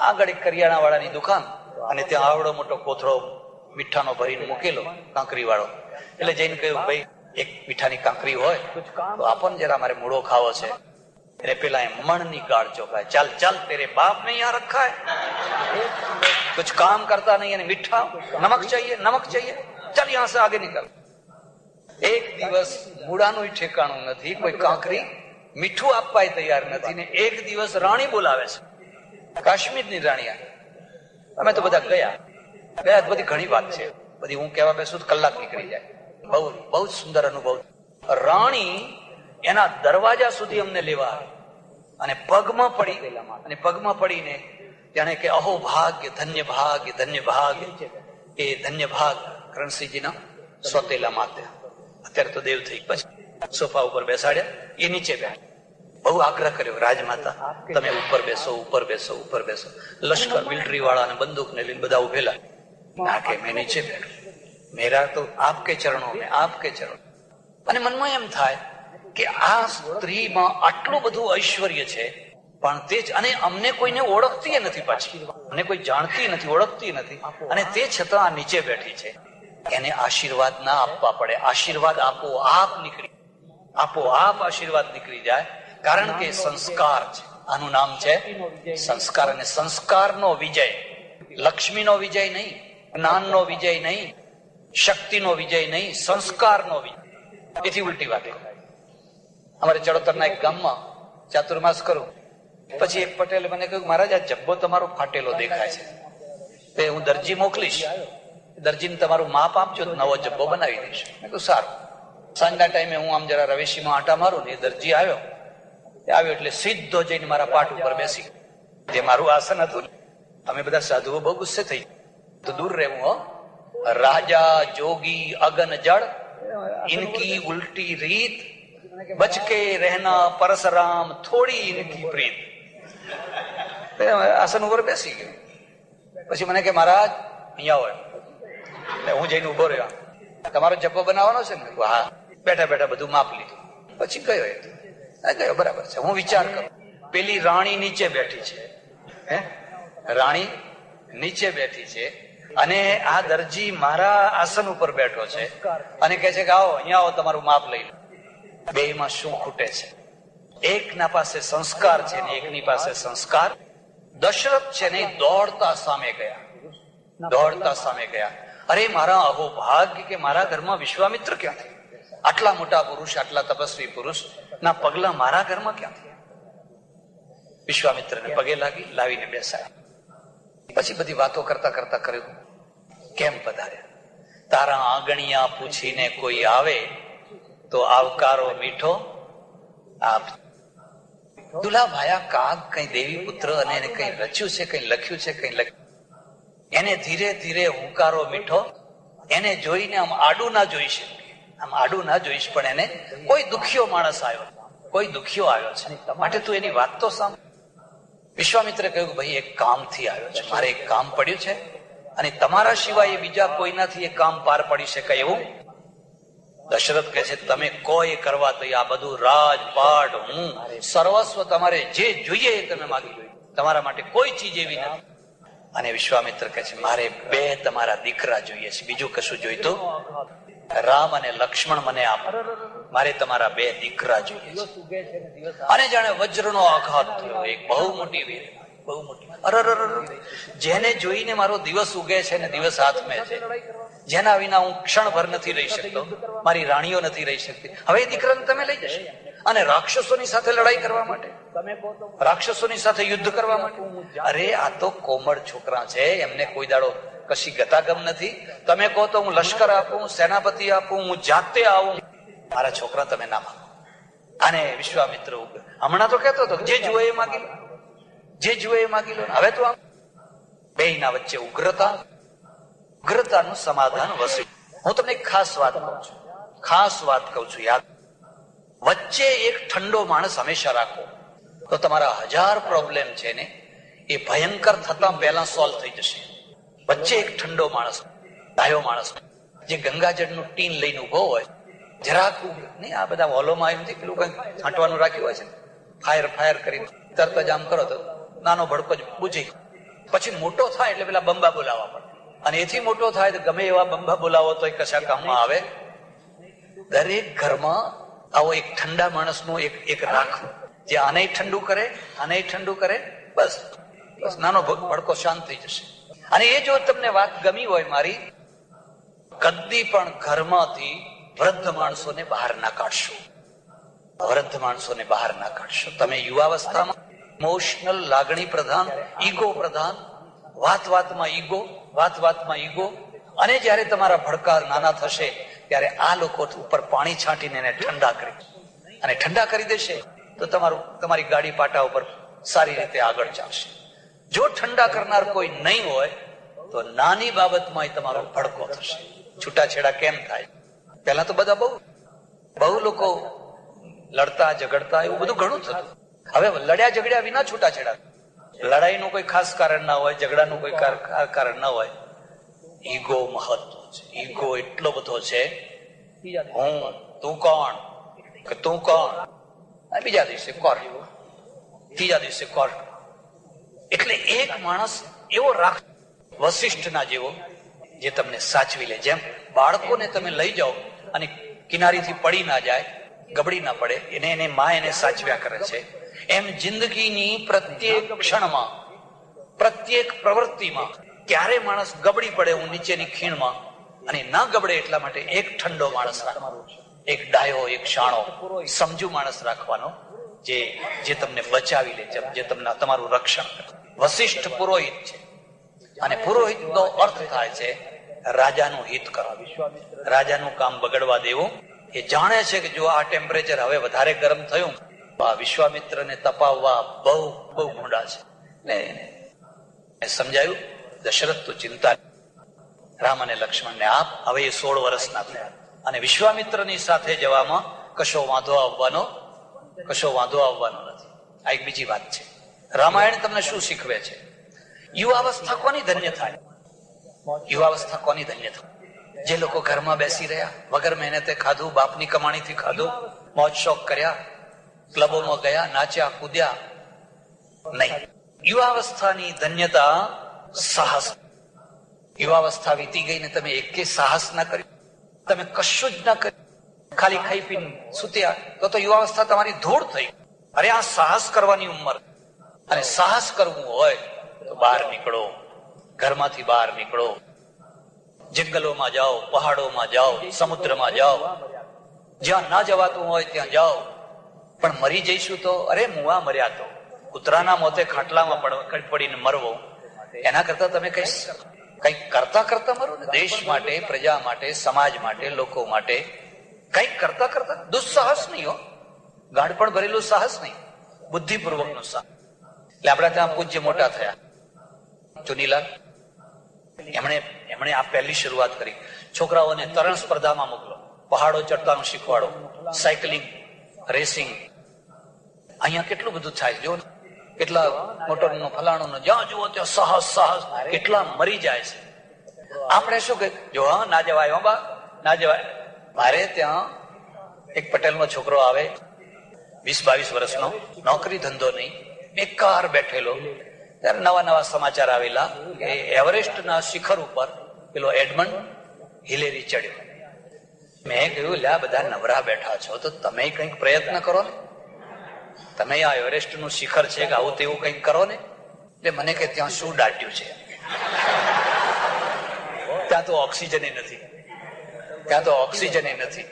આગળ એક કરિયાણા વાળાની દુકાન, અને ત્યાં આવડો મોટો કોથળો મીઠાનો ભરીને મૂકેલો કાંકરી વાળો. એટલે જઈને કહ્યું, ભાઈ એક મીઠાની કાંકરી હોય તો આપણ જરા મારે મૂળો ખાવો છે. એટલે પેલા મણની ગાળ ચોખાય, ચાલ ચાલ તેરે બાપ ને યહાં રખા હૈ, कुछ काम करता नहीं है, मीठा नमक चाहिए, नमक चाहिए, चल यहां से आगे निकल. એક દિવસ મૂળાનું ઠેકાણું નથી, કોઈ કાંકરી મીઠું આપવા તૈયાર નથી, ને એક દિવસ રાણી બોલાવે છે, કાશ્મીરની રાણી. અમે તો બધા ગયા બધી ઘણી વાત છે, બધી હું કહેવા બેસું તો કલાક નીકળી જાય. બહુ બહુ સુંદર અનુભવ. રાણી એના દરવાજા સુધી અમને લેવા આવે અને પગમાં પડીને જાણે કે અહો ભાગ્ય, ધન્ય ભાગ્ય, ધન્ય ભાગ્ય. એ ધન્ય ભાગ કરણસિંહજીના સોતેલા માતા, અત્યારે તો દેવ થઈ. પછી સોફા ઉપર બેસાડ્યા, એ નીચે બેઠા. બહુ આગ્રહ કર્યો, રાજમાતા તમે ઉપર બેસો, ઉપર બેસો, ઉપર બેસો. લશ્કર મિલિટરી વાળા અને બંદૂક ને લઈને બધા ઉભેલા. ના કે મેં નીચે બેઠો, મેરા તો આપકે ચરણો મેં, આપકે ચરણો. અને મનમાં એમ થાય કે આ સ્ત્રીમાં આટલું બધું ઐશ્વર્ય છે, પણ તે જ, અને અમને કોઈને ઓળખતી નથી, પાછી અમને કોઈ જાણતી નથી, ઓળખતી નથી, અને તે છતાં આ નીચે બેઠી છે. એને આશીર્વાદ ના આપવા પડે, આશીર્વાદ આપોઆપ આશીર્વાદ નીકળી જાય, કારણ કે સંસ્કાર છે. આનું નામ છે સંસ્કાર. અને સંસ્કારનો વિજય લક્ષ્મીનો વિજય નહીં, જ્ઞાનનો વિજય નહીં, શક્તિનો વિજય નહીં, સંસ્કારનો વિજય. એથી ઉલટી વાત. અમારે ચડોતરના એક ગામમાં ચાતુર્માસ કરું, પછી એક પટેલે મને કહ્યું, મહારાજ આ જબ્બો તમારો ફાટેલો દેખાય છે, તે હું દરજી મોકલીશ, દરજીને તમારું માપ આપજો તો નવો જબ્બો બનાવી દઈશ. મેં કહ્યું સારું. સાંજના ટાઈમે હું આમ જરા રવેશીમાં આંટા મારું ને એ દરજી આવ્યો એટલે સીધો જઈને મારા પાટ ઉપર બેસી. જે મારું આસન હતું, અમે બધા સાધુઓ બહુ ગુસ્સે થઈ, તો દૂર રહેવું. હો, રાજા જોગી અગન જળ ઇનકી ઉલ્ટી રીત, બચકે રહેના પરસરામ થોડી ઇનકી પ્રીત. આસન ઉપર બેસી ગયો. પછી મને કે મહારાજ અહીંયા હોય. હું જઈને ઉભો રહ્યો, તમારો જબ્બો બનાવવાનો છે ને? હા. બેઠા બેઠા બધું માપ લીધું, પછી ગયો બરાબર છે. હું વિચાર કરું, પેલી રાણી નીચે બેઠી છે, રાણી નીચે બેઠી છે, અને આ દરજી મારા આસન ઉપર બેઠો છે, અને કહે છે કે આવો અહીંયા આવો, તમારું માપ લઈ લો. બે માં શું ખૂટે છે? એકના પાસે સંસ્કાર છે ને એકની પાસે સંસ્કાર. દશરથ છે ને દોડતા સામે ગયા. અરે મારા અહો ભાગ્ય કે મારા ઘરમાં વિશ્વામિત્ર ક્યાંથી? આટલા મોટા પુરુષ, આટલા તપસ્વી પુરુષ ના પગલા મારા ઘરમાં ક્યાંથી? વિશ્વામિત્રને પગે લાવીને બેસાય. પછી બધી વાતો કરતા કરતા કર્યું, કેમ પધાર્યા? તારા આંગણિયા પૂછીને કોઈ આવે તો આવકારો મીઠો આપ. દુલા ભાયા કાગ કઈ દેવી પુત્ર, અને એને કઈ રચ્યું છે, કઈ લખ્યું છે, કઈ લખ્યું. એને ધીરે ધીરે હુંકારો મીઠો. એને જોઈને આમ આડું ના જોઈ શકીએ, પણ એને કોઈ દુખ્યો માણસ આવ્યો, કોઈ દુખ્યો આવ્યો છે, માટે તું એની વાત તો સાંભળ. વિશ્વામિત્રે કહ્યું, ભાઈ એક કામથી આવ્યો છે, મારે એક કામ પડ્યું છે, અને તમારા સિવાય બીજા કોઈનાથી એ કામ પાર પડી શકાય એવું. દશરથ કહે છે, તમે કોઈ કરવા તો આ બધું રાજપાટ, હું સર્વસ્વ, તમારે જે જોઈએ એ તમે માગી જોઈએ, તમારા માટે કોઈ ચીજ એવી નથી. અને વિશ્વામિત્ર કહે છે, મારે 2 તમારા દીકરા જોઈએ છે, બીજું કશું જોઈતું? રામ અને લક્ષ્મણ મને આપો, મારે તમારા 2 દીકરા જોઈએ છે. અને જાણે વજ્રનો આઘાત થયો, એક બહુ મોટી વીર, બહુ મોટી. જેને જોઈને મારો દિવસ ઉગે છે ને દિવસ હાથમે છે, જેના વિના હું ક્ષણભર નથી રહી શકતો, મારી રાણીઓ નથી રહી શકતી, હવે એ દીકરાને તમે લઈ જશો, અને રાક્ષસોની સાથે લડાઈ કરવા માટે, રાક્ષસોની સાથે યુદ્ધ કરવા માટે. અરે આ તો કોમળ છોકરા છે, એમને કોઈ દાડો કશી ગતાગમ નથી. તમે કહો તો હું લશ્કર આપું, સેનાપતિ આપું, હું જાતે આવું, મારા છોકરા તમે ના માંગો. અને વિશ્વામિત્ર હમણાં તો કહેતો હતો જે જુએ એ માગી લો, જે જુએ એ માગી લો. હવે તો આમ બેયના વચ્ચે ઉગ્રતાનું સમાધાન વસ્યું. હું તમને એક ખાસ વાત કહું છું, ખાસ વાત કહું છું, યાદ વચ્ચે એક ઠંડો માણસ હંમેશા રાખો, તો તમારા 1000 પ્રોબ્લેમ છે ને એ ભયંકર થતા પહેલા સોલ્વ થઈ જશે. વચ્ચે એક ઠંડો માણસ, ડાયો માણસ, જે ગંગાજળનું ટીન લઈને ઉભો હોય, જરાક નહીં આ બધા હોલોમાં આવ્યું નથી પેલું કઈ છાંટવાનું રાખ્યું હોય છે, ફાયર કરી તરત જ આમ કરો તો નાનો ભડકો જ બુજી. પછી મોટો થાય એટલે પેલા બંબા બોલાવવા પડે, અને એથી મોટો થાય તો ગમે એવા બંબા બોલાવો તો કશા કામમાં આવે. દરેક ઘરમાં આવો એક ઠંડા માણસનું એક રાખવું, જે આને ઠંડુ કરે, આને ઠંડુ કરે, બસ નાનો ભડકો શાંત થઈ જશે. અને એ જો તમને વાત ગમી હોય મારી, કદી પણ ઘરમાંથી વૃદ્ધ માણસોને બહાર ના કાઢશો, વૃદ્ધ માણસોને બહાર ના કાઢશો. તમે યુવાવસ્થામાં ઇમોશનલ, લાગણી પ્રધાન, ઈગો પ્રધાન, વાત વાતમાં ઈગો, અને જયારે તમારા ભડકા નાના થશે ત્યારે આ લોકો ઉપર પાણી છાંટીને એને ઠંડા કરી દેશે તો તમારી ગાડી પાટા ઉપર સારી રીતે આગળ ચાલશે. જો ઠંડા કરનાર કોઈ નહીં હોય તો નાની બાબતમાં તમારો ભડકો થશે. છૂટાછેડા કેમ થાય? પહેલા તો બધા બહુ લોકો લડતા ઝઘડતા, એવું બધું ઘણું થતું. હવે લડ્યા ઝઘડ્યા વિના છૂટાછેડા. લડાઈનું કોઈ ખાસ કારણ ના હોય, ઝઘડાનું કોઈ કારણ ના હોય. ઈગો મહત્વ છે. ઈગો એટલો બધો છે, હું, તું કોણ, કે તું કોણ, બીજા દિવસે કોર્ટ, ત્રીજા દિવસે કોર્ટ. એટલે એક માણસ એવો રાખ, વશિષ્ઠના જેવો, જે તમને સાચવી લે. જેમ બાળકોને તમે લઈ જાઓ અને કિનારીથી પડી ના જાય, ગબડી ના પડે, એને માં એને સાચવ્યા કરે છે, એમ જિંદગીની પ્રત્યેક ક્ષણમાં, પ્રત્યેક પ્રવૃત્તિમાં ક્યારે માણસ ગબડી પડે હું નીચેની ખીણમાં, અને ના ગબડે એટલા માટે એક ઠંડો માણસ રાખવાનો, એક ડાયો, એક શાણો, સમજુ માણસ રાખવાનો, જે તમને બચાવી લે, જે તમને તમારું રક્ષણ કરે. વશિષ્ઠ પુરોહિત છે, અને પુરોહિત નો અર્થ થાય છે રાજાનું હિત કરવું, રાજાનું કામ બગડવા દેવું. એ જાણે છે કે જો આ ટેમ્પરેચર હવે વધારે ગરમ થયું, આ વિશ્વામિત્રને તપાવવા બહુ ગુંડા છે. સમજાયું? દશરથ તો ચિંતા, રામ અને લક્ષ્મણને આપ. હવે એ 16 વર્ષના થયા, અને વિશ્વામિત્રની સાથે જવામાં કશો વાંધો આવવાનો નથી. આ એક બીજી વાત છે. રામાયણ તમને શું શીખવે છે? યુવાવસ્થા કોની ધન્ય થાય? યુવાવસ્થા કોની ધન્ય થાય? જે લોકો ઘરમાં બેસી રહ્યા, વગર મહેનતે ખાધું, બાપની કમાણીથી ખાધું, મોજ શોખ કર્યા, ક્લબોમાં ગયા, નાચ્યા, કૂદ્યા નહીં. યુવાવસ્થાની ધન્યતા સાહસ. યુવાવસ્થા વીતી ગઈ ને તમે એકે સાહસ ના કર્યું, તમે કશું જ ના કર્યું, ખાલી ખાઈ પીને સૂત્યા, તો યુવાવસ્થા તમારી ધૂળ થઈ. અરે આ સાહસ કરવાની ઉંમર, અને સાહસ કરવું હોય તો બહાર નીકળો, ઘરમાંથી બહાર નીકળો, જંગલોમાં જાઓ, પહાડોમાં જાઓ, સમુદ્રમાં જાઓ, જ્યાં ના જવાતું હોય ત્યાં જાઓ. પણ મરી જઈશું તો, અરે મુવા મર્યા તો, કૂતરાના મોતે ખાટલામાં પડીને મરવો, એના કરતા તમે કઈક કરતા મરો ને. દેશ માટે, પ્રજા માટે, સમાજ માટે, લોકો માટે કઈક કરતા દુસ્સાહસ નહીં હો, ગાંડપણ ભરેલું સાહસ નહીં, બુદ્ધિપૂર્વકનું સાહસ. એટલે આપણા ત્યાં પૂજ્ય મોટા થયા ચુનીલાલ, એમણે આ પહેલી શરૂઆત કરી. છોકરાઓને તરણ સ્પર્ધામાં મોકલો, પહાડો ચડતાનું શીખવાડો, સાયકલિંગ, રેસિંગ. અહીંયા કેટલું બધું થાય, જો કેટલા મોટરનું ફલાણું, જ્યાં જુઓ ત્યાં સાહસ, કેટલા મરી જાય છે. આપણે શું કે જો ના જવાય, બા ના જવાય. મારે ત્યાં એક પટેલનો છોકરો આવે, 20-22 વર્ષનો, નોકરી ધંધો નહીં, બેકાર બેઠેલો. ત્યારે નવા સમાચાર આવેલા કે એવરેસ્ટના શિખર ઉપર પેલો એડમંડ હિલેરી ચડ્યો. મેં કહ્યું, લ્યા બધા નવરા બેઠા છો તો તમે કંઈક પ્રયત્ન કરો ને, તમે આ એવરેસ્ટ નું શિખર છે કે આવું તેવું કંઈક કરો ને. એટલે મને કે ત્યાં શું દાટ્યું છે? ત્યાં તો ઓક્સિજન નથી.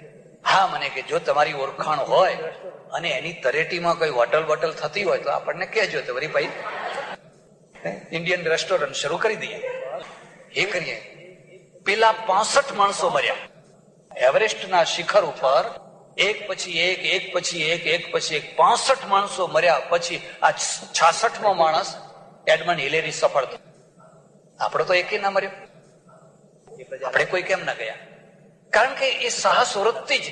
હા, મને કે જો તમારી ઓળખાણ હોય અને એની તરેટીમાં કોઈ હોટલ થતી હોય તો આપણને કહેજો, તો વળી ભાઈ ઇન્ડિયન રેસ્ટોરન્ટ શરૂ કરી દઈએ. એ કરીએ. પેલા 65 માણસો મર્યા એવરેસ્ટના શિખર ઉપર. એક પછી એક 65 માણસો મર્યા પછી આ 66મો માણસ એડમંડ હિલેરી સફળ થયો. આપણો તો એકે ના મર્યો, આપણે કોઈ કેમ ના ગયા? કારણ કે એ સાહસ વૃત્તિ જ,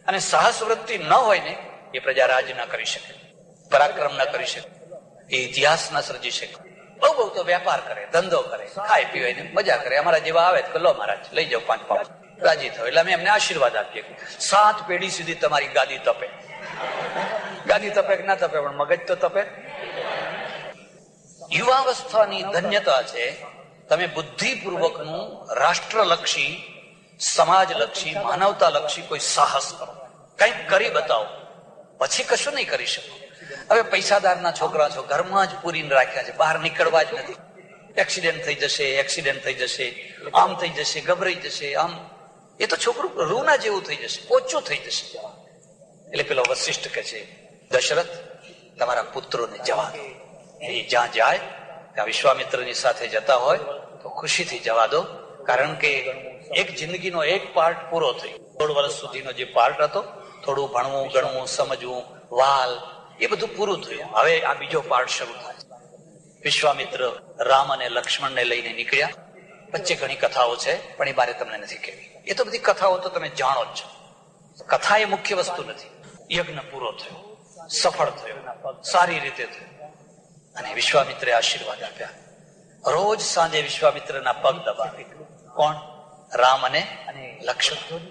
અને સાહસ વૃત્તિ ન હોય ને એ પ્રજા રાજ ના કરી શકે, પરાક્રમ ના કરી શકે, એ ઇતિહાસ ના સર્જી શકે. બહુ તો વેપાર કરે, ધંધો કરે, ખાય પીવાય મજા કરે. અમારા જેવા આવે તો લો મહારાજ લઈ જાઓ 5 પાઉં, રાજી થયો. એટલે અમે એમને આશીર્વાદ આપીએ 7 પેઢી સુધી તમારી ગાદી તપે. ગાદી તપે કે ના તપે પણ મગજ તો તપે. યુવાવસ્થાની ધન્યતા છે તમે બુદ્ધિપૂર્વકનું રાષ્ટ્રલક્ષી, સમાજલક્ષી, માનવતાલક્ષી કોઈ સાહસ કરો, કંઈક કરી બતાવો. પછી કશું નહીં કરી શકો. હવે પૈસાદારના છોકરા છો, ઘરમાં જ પૂરીને રાખ્યા છે, બહાર નીકળવા જ નથી. એક્સિડન્ટ થઈ જશે, આમ થઈ જશે, ગભરાઈ જશે, આમ. એ તો છોકરું રૂના જેવું થઈ જશે, ઓછું થઈ જશે. એટલે પેલો વશિષ્ઠ કે છે, દશરથ તમારા પુત્રોને જવા દો. એ જ્યાં જાય ત્યાં વિશ્વામિત્રની સાથે જતા હોય તો ખુશીથી જવા દો. કારણ કે એક જિંદગીનો એક પાર્ટ પૂરો થયો. 16 વર્ષ સુધીનો જે પાર્ટ હતો, થોડું ભણવું, ગણવું, સમજવું, વાલ, એ બધું પૂરું થયું. હવે આ બીજો પાર્ટ શરૂ થાય. વિશ્વામિત્ર રામ અને લક્ષ્મણને લઈને નીકળ્યા. વચ્ચે ઘણી કથાઓ છે પણ એ બારે તમને નથી કહેવી. એ તો બધી કથાઓ તો તમે જાણો જ છો. કથા એ મુખ્ય વસ્તુ નથી. યજ્ઞ પૂરો થયો, સફળ થયો, સારી રીતે થયો, અને વિશ્વામિત્રે આશીર્વાદ આપ્યા. રોજ સાંજે વિશ્વામિત્રના પગ દબાવે. કોણ? રામ અને લક્ષ્મણ.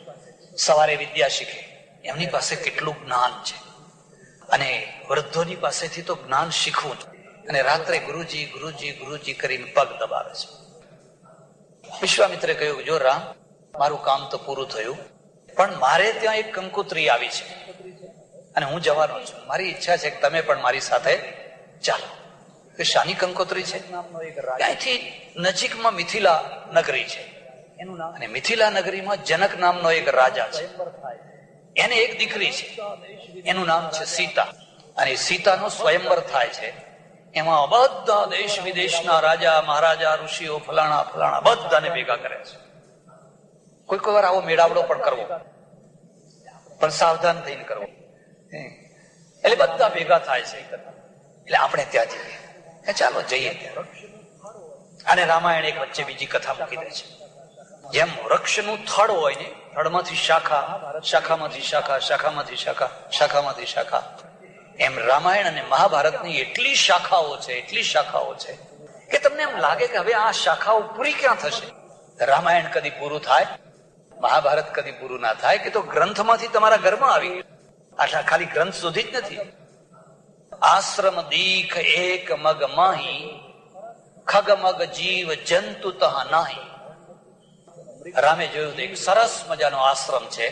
સવારે વિદ્યા શીખે. એમની પાસે કેટલું જ્ઞાન છે, અને વૃદ્ધોની પાસેથી તો જ્ઞાન શીખવું જ. અને રાત્રે ગુરુજી ગુરુજી ગુરુજી કરીને પગ દબાવે છે. વિશ્વામિત્રે કહ્યું, જો રામ, મારું કામ તો પૂરું થયું, પણ મારે ત્યાં એક કંકોત્રી આવી છે અને હું જવાનો છું. મારી ઈચ્છા છે કે તમે પણ મારી સાથે ચાલો. શાની કંકોત્રી છે? ત્યાંથી નજીકમાં મિથિલા નગરી છે, અને મિથિલા નગરીમાં જનક નામનો એક રાજા છે. એને એક દીકરી છે, એનું નામ છે સીતા. અને સીતાનો સ્વયંવર થાય છે. એમાં બધા દેશ વિદેશના રાજા, મહારાજા, ઋષિઓ, ફલાણા ફલાણા બધાને ભેગા કરે છે. કોઈ વાર આવો મેળાવડો પણ કરવો, પણ સાવધાન થઈને કરવો. એટલે બધા ભેગા થાય છે. એટલે આપણે ત્યાં જઈએ. ચાલો જઈએ ત્યાં. અને રામાયણ એક વચ્ચે બીજી કથા મૂકી દે છે. જેમ વૃક્ષનું થડ હોય ને, થડમાંથી શાખા, શાખામાંથી શાખા, શાખામાંથી શાખા, શાખામાંથી શાખા, એમ રામાયણ અને મહાભારતની એટલી શાખાઓ છે કે તમને એમ લાગે કે હવે આ શાખાઓ પૂરી ક્યાં થશે? રામાયણ કદી પૂરું થાય, મહાભારત કદી પૂરું ના થાય, કે તો ગ્રંથમાંથી તમારા ઘરમાં આવી ગયું. આટલા ખાલી ગ્રંથ સુધી જ નથી. આશ્રમ દીખ એક મગ માહી, ખગ મગ જીવ જંતુ તહ નાહી. રામે જોયું તો એક સરસ મજાનો આશ્રમ છે,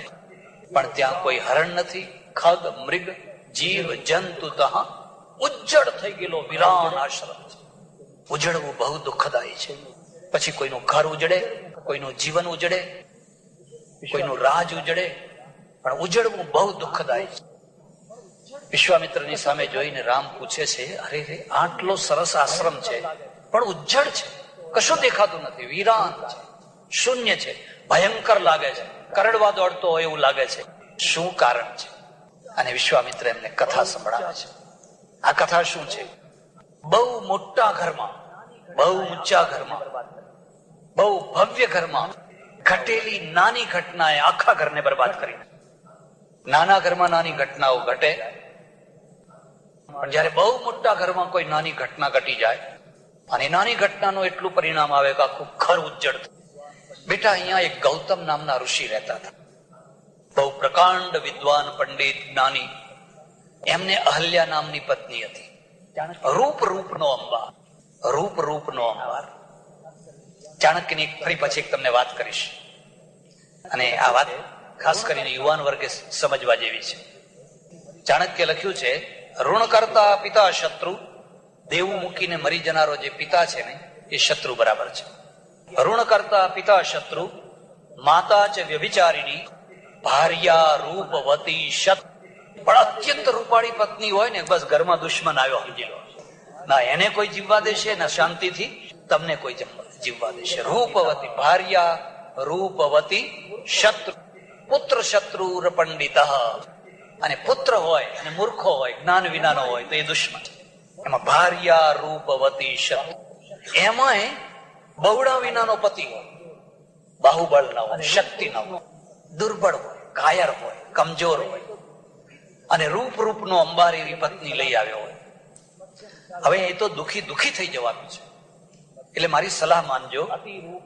પણ ત્યાં કોઈ હરણ નથી, ખગ, મૃગ, જીવ જંતુ તહ. ઉજ્જડ થઈ ગયેલો વિરાન આશ્રમ છે. ઉજળવું બહુ દુઃખદાયી છે. પછી કોઈનું ઘર ઉજડે, કોઈનું જીવન ઉજડે, કોઈનું રાજ ઉજડે, પણ ઉજળવું બહુ દુઃખદાયી છે. વિશ્વામિત્રની સામે જોઈને રામ પૂછે છે, અરે રે, આટલો સરસ આશ્રમ છે પણ ઉજ્જડ છે, કશું દેખાતું નથી, વિરાન છે, શૂન્ય છે, ભયંકર લાગે છે, કરડવા દોડતો હોય એવું લાગે છે. શું કારણ છે? અને વિશ્વામિત્ર એમને કથા સંભળાવે છે. આ કથા શું છે? બહુ મોટા ઘરમાં, બહુ ઊંચા ઘરમાં, બહુ ભવ્ય ઘરમાં ઘટેલી નાની ઘટનાએ આખા ઘરને બરબાદ કરી. નાના ઘરમાં નાની ઘટનાઓ ઘટે, પણ જયારે બહુ મોટા ઘરમાં કોઈ નાની ઘટના ઘટી જાય અને નાની ઘટનાનું એટલું પરિણામ આવે કે આખું ઘર ઉજ્જડ. બેટા, અહીંયા એક ગૌતમ નામના ઋષિ રહેતા હતા, બહુ પ્રકાંડ વિદ્વાન, પંડિત, જ્ઞાની. એમને અહલ્યા નામની પત્ની હતી. રૂપનો અંબાર, રૂપનો અંબાર. ચાણક્યની ફરી પછી તમને વાત કરીશ, અને આ વાત ખાસ કરીને યુવાન વર્ગે સમજવા જેવી છે. ચાણક્ય લખ્યું છે, ઋણ કરતા પિતા શત્રુ. દેવું મૂકીને મરી જનારો જે પિતા છે ને, એ શત્રુ બરાબર છે. ઋણ કરતા પિતા શત્રુ, માતા છે વ્યભિચારીણી, ભાર્યા રૂપવતી શત. પણ અત્યંત રૂપાળી પત્ની હોય ને, બસ ઘરમાં દુશ્મન આવ્યો સમજી લો. ના એને કોઈ જીવવા દેશે, ના શાંતિથી તમને કોઈ જીવવા દેશે. રૂપવતી ભાર્યા, રૂપવતી શત્રુ. પુત્ર શત્રુર પંડિત, અને પુત્ર હોય અને મૂર્ખો હોય, જ્ઞાન વિનાનો હોય તો એ દુશ્મન. એમાં ભાર્યા રૂપવતી શત્રુ, એમાંય બહુડા વિનાનો પતિ હોય, બાહુબળ ના હોય, શક્તિ ના હોય, દુર્બળ હોય, કાયર હોય, કમજોર હોય, અને રૂપ રૂપનો અંબાર એવી પત્ની લઈ આવ્યો હોય. હવે એ તો દુખી થઈ જવાનું છે. એટલે મારી સલાહ માનજો,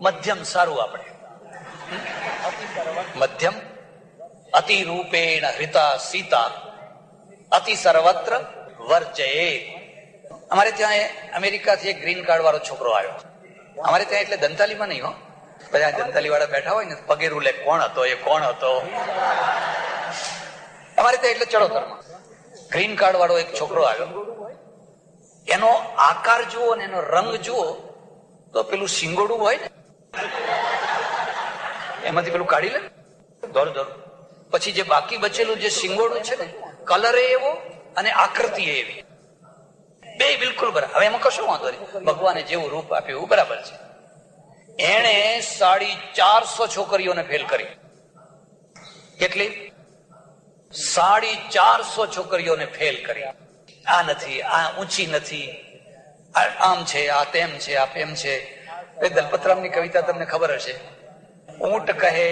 મધ્યમ સારું. આપણે મધ્યમ, અતિ રૂપેણ હૃતા સીતા અતિ સર્વત્ર વર્જયે. અમારે ત્યાં અમેરિકાથી એક ગ્રીન કાર્ડ વાળો છોકરો આવ્યો. અમારે ત્યાં એટલે દંતાલીમાં નહીં હો, બધા દંતાલી વાળા બેઠા હોય ને પગેરું લે, કોણ હતો એ, કોણ હતો. અમારે ત્યાં એટલે ચડોતરમાં ગ્રીન કાર્ડ વાળો એક છોકરો આવ્યો. એનો આકાર જુઓ ને એનો રંગ જુઓ તો પેલું સિંગોડું હોય ને એમાંથી પેલું કાઢી લે દોર. પછી જે બાકી બચેલું જે સિંગોડું છે ને, કલર એવો અને આકૃતિ એવી, બે બિલકુલ બરાબર. હવે એમાં કશું વાંધો નહીં, ભગવાને જેવું રૂપ આપ્યું એવું બરાબર છે. એણે 450 છોકરીઓને ફેલ કરી. કેટલી? 450 છોકરીઓને ફેલ કરી. આ નથી, આ ઊંચી નથી, આમ છે, આ તેમ છે, આ તેમ છે. દલપતરામની કવિતા તમને ખબર હશે. ઊંટ કહે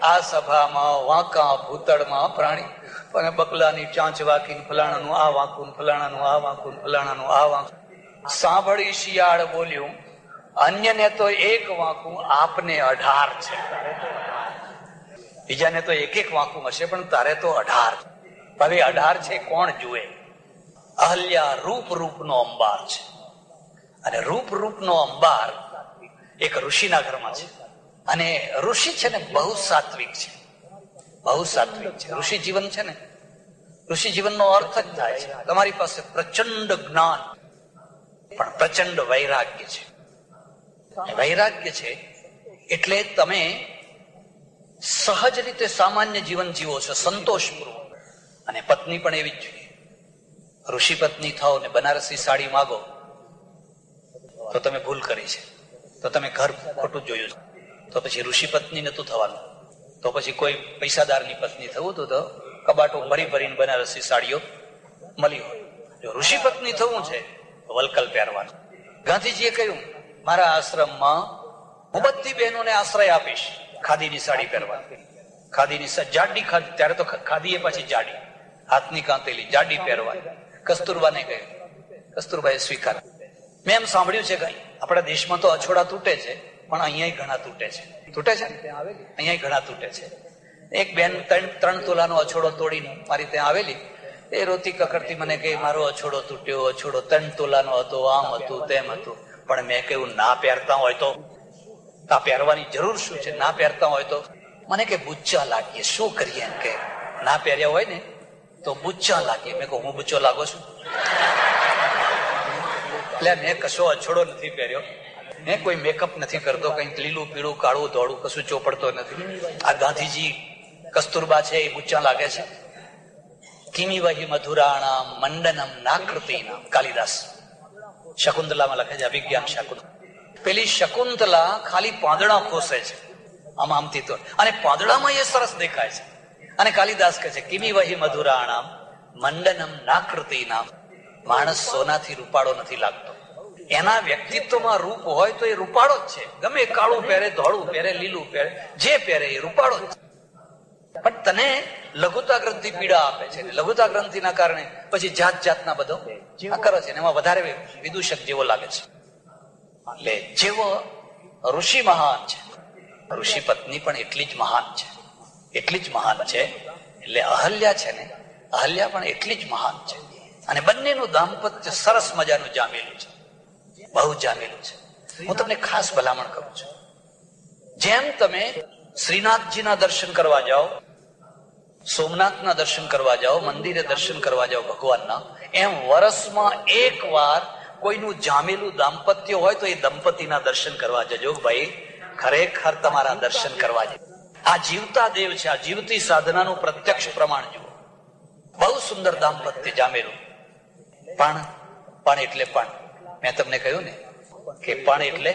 આ સભામાં વાંકા ભૂતળમાં પ્રાણી, અને બકલાની ચાંચ વાંકીને ફલાણાનું આ વાંકું, ફલાણાનું આ વાંકું, ફલાણાનું આ વાંકું. સાંભળી શિયાળ બોલ્યું, અન્યને તો એક વાંકું, આપને 18 છે. બીજાને તો એક વાંકું હશે, પણ તારે તો 18. હવે 18 છે, કોણ જુએ? અહલ્યા રૂપનો અંબાર છે, અને રૂપનો અંબાર એક ઋષિના ઘરમાં છે. અને ઋષિ છે ને બહુ સાત્વિક છે, બહુ સાત્વિક છે. ઋષિ જીવન છે ને, ઋષિ જીવનનો અર્થ જ થાય છે તમારી પાસે પ્રચંડ જ્ઞાન પણ પ્રચંડ વૈરાગ્ય છે. વૈરાગ્ય છે એટલે તમે સહજ રીતે સામાન્ય જીવન જીવો છો, સંતોષપૂર્વક. અને પત્ની પણ એવી જ જોઈએ. ઋષિ પત્ની થાઓ ને બનારસી સાડી માગો તો તમે ભૂલ કરી છે, તો તમે ઘર ખોટું જોયું છે. તો પછી ઋષિ પત્ની નતું થવાનું, તો પછી કોઈ પૈસાદારની પત્ની થવું તો કબાટો ભરીને બનારસી સાડીઓ મળી હોય. જો ઋષિ પત્ની થવું છે તો વલકલ પહેરવાનું. ગાંધીજીએ કહ્યું, મારા આશ્રમમાં હું બધી બહેનોને આશ્રય આપીશ, ખાદીની સાડી પહેરવાની. ખાદીની જાડી, ત્યારે તો ખાદી એ પાછી જાડી, હાથની કાંતેલી જાડી પહેરવાની. કસ્તુરબાને કહ્યું, કસ્તુરબાએ સ્વીકાર. મેં એમ સાંભળ્યું છે કે આપણા દેશમાં તો અછોડા તૂટે છે, પણ અહીંયા ઘણા તૂટે છે. તૂટે છે અહીંયા ઘણા તૂટે છે. એક બેન 3 તોલાનો અછોડો તોડીને મારી ત્યાં આવેલી. એ રોતી કકડતી મને કહે, મારો અછોડો તૂટ્યો, અછોડો 3 તોલાનો હતો, આમ હતું તેમ હતું. પણ મેં કહ્યું, ના પહેરતા હોય તો આ પહેરવાની જરૂર શું છે? ના પહેરતા હોય તો મને કે બુચ્ચા લાગીએ, શું કરીએ? એમ કે ના પહેર્યા હોય ને તો બુચ્ચા લાગીએ. મેં કહું, હું બુચ્ચો લાગો છું? એટલે મેં કશો અછોડો નથી પહેર્યો, મેં કોઈ મેકઅપ નથી કરતો, કઈક લીલું પીળું કાળું ધોળું કશું ચોપડતો નથી. આ ગાંધીજી કસ્તુરબા છે એ બુચ્ચા લાગે છે. કિમી વહી મધુરાણામ મંડનમ નાકૃતિનામ. કાલિદાસ શકુંતલામાં લખે છે, અભિજ્ઞાન શકુંતલા. પેલી શકુંતલા ખાલી પાંદડા ખોસે છે આમથી તો, અને પાંદડામાં એ સરસ દેખાય છે. અને કાલિદાસ કહે છે, કિમી વહી મધુરાણામ મંડનમ નાકૃતિનામ. માણસ સોનાથી રૂપાળો નથી લાગતો. એના વ્યક્તિત્વમાં રૂપ હોય તો એ રૂપાળો જ છે. ગમે કાળું પહેરે, ધોળું પહેરે, લીલું પહેરે, જે પહેરે એ રૂપાળો જ છે. પણ તને લઘુતા ગ્રંથિ પીડા આપે છે. લઘુતા ગ્રંથિના કારણે પછી જાતના બધો કરે છે, એમાં વધારે વિદૂષક જેવો લાગે છે. એટલે જેવો ઋષિ મહાન છે, ઋષિ પત્ની પણ એટલી જ મહાન છે, એટલી જ મહાન છે. એટલે અહલ્યા છે ને, અહલ્યા પણ એટલી જ મહાન છે. અને બંનેનું દાંપત્ય સરસ મજાનું જામેલું છે, બહુ જામેલું છે. હું તમને ખાસ ભલામણ કરું છું, જેમ તમે શ્રીનાથજીના દર્શન કરવા જાઓ, સોમનાથના દર્શન કરવા જાઓ, મંદિરે દર્શન કરવા જાઓ ભગવાનના, એમ વર્ષમાં 1 વાર કોઈનું જામેલું દાંપત્ય હોય તો એ દંપતીના દર્શન કરવા જજો. ભાઈ ખરેખર તમારા દર્શન કરવા જજો. આ જીવતા દેવ છે, આ જીવતી સાધનાનું પ્રત્યક્ષ પ્રમાણ જુઓ. બહુ સુંદર દાંપત્ય જામેલું. પણ એટલે પણ મેં તમને કહ્યું ને કે પણ એટલે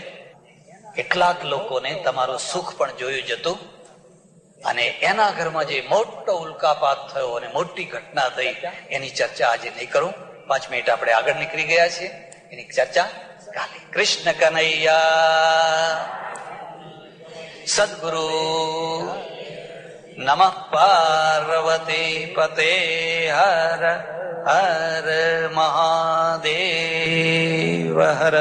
કેટલાક લોકોને તમારું સુખ પણ જોયું જતું અને એના ઘરમાં જે મોટો ઉલ્કાપાત થયો અને મોટી ઘટના થઈ એની ચર્ચા આજે નહીં કરું. 5 મિનિટ આપણે આગળ નીકળી ગયા છીએ, એની ચર્ચા કાલે. કૃષ્ણ કનૈયા સદગુરુ નમઃ પાર્વતી પતે હર હર મહાદેવ હર.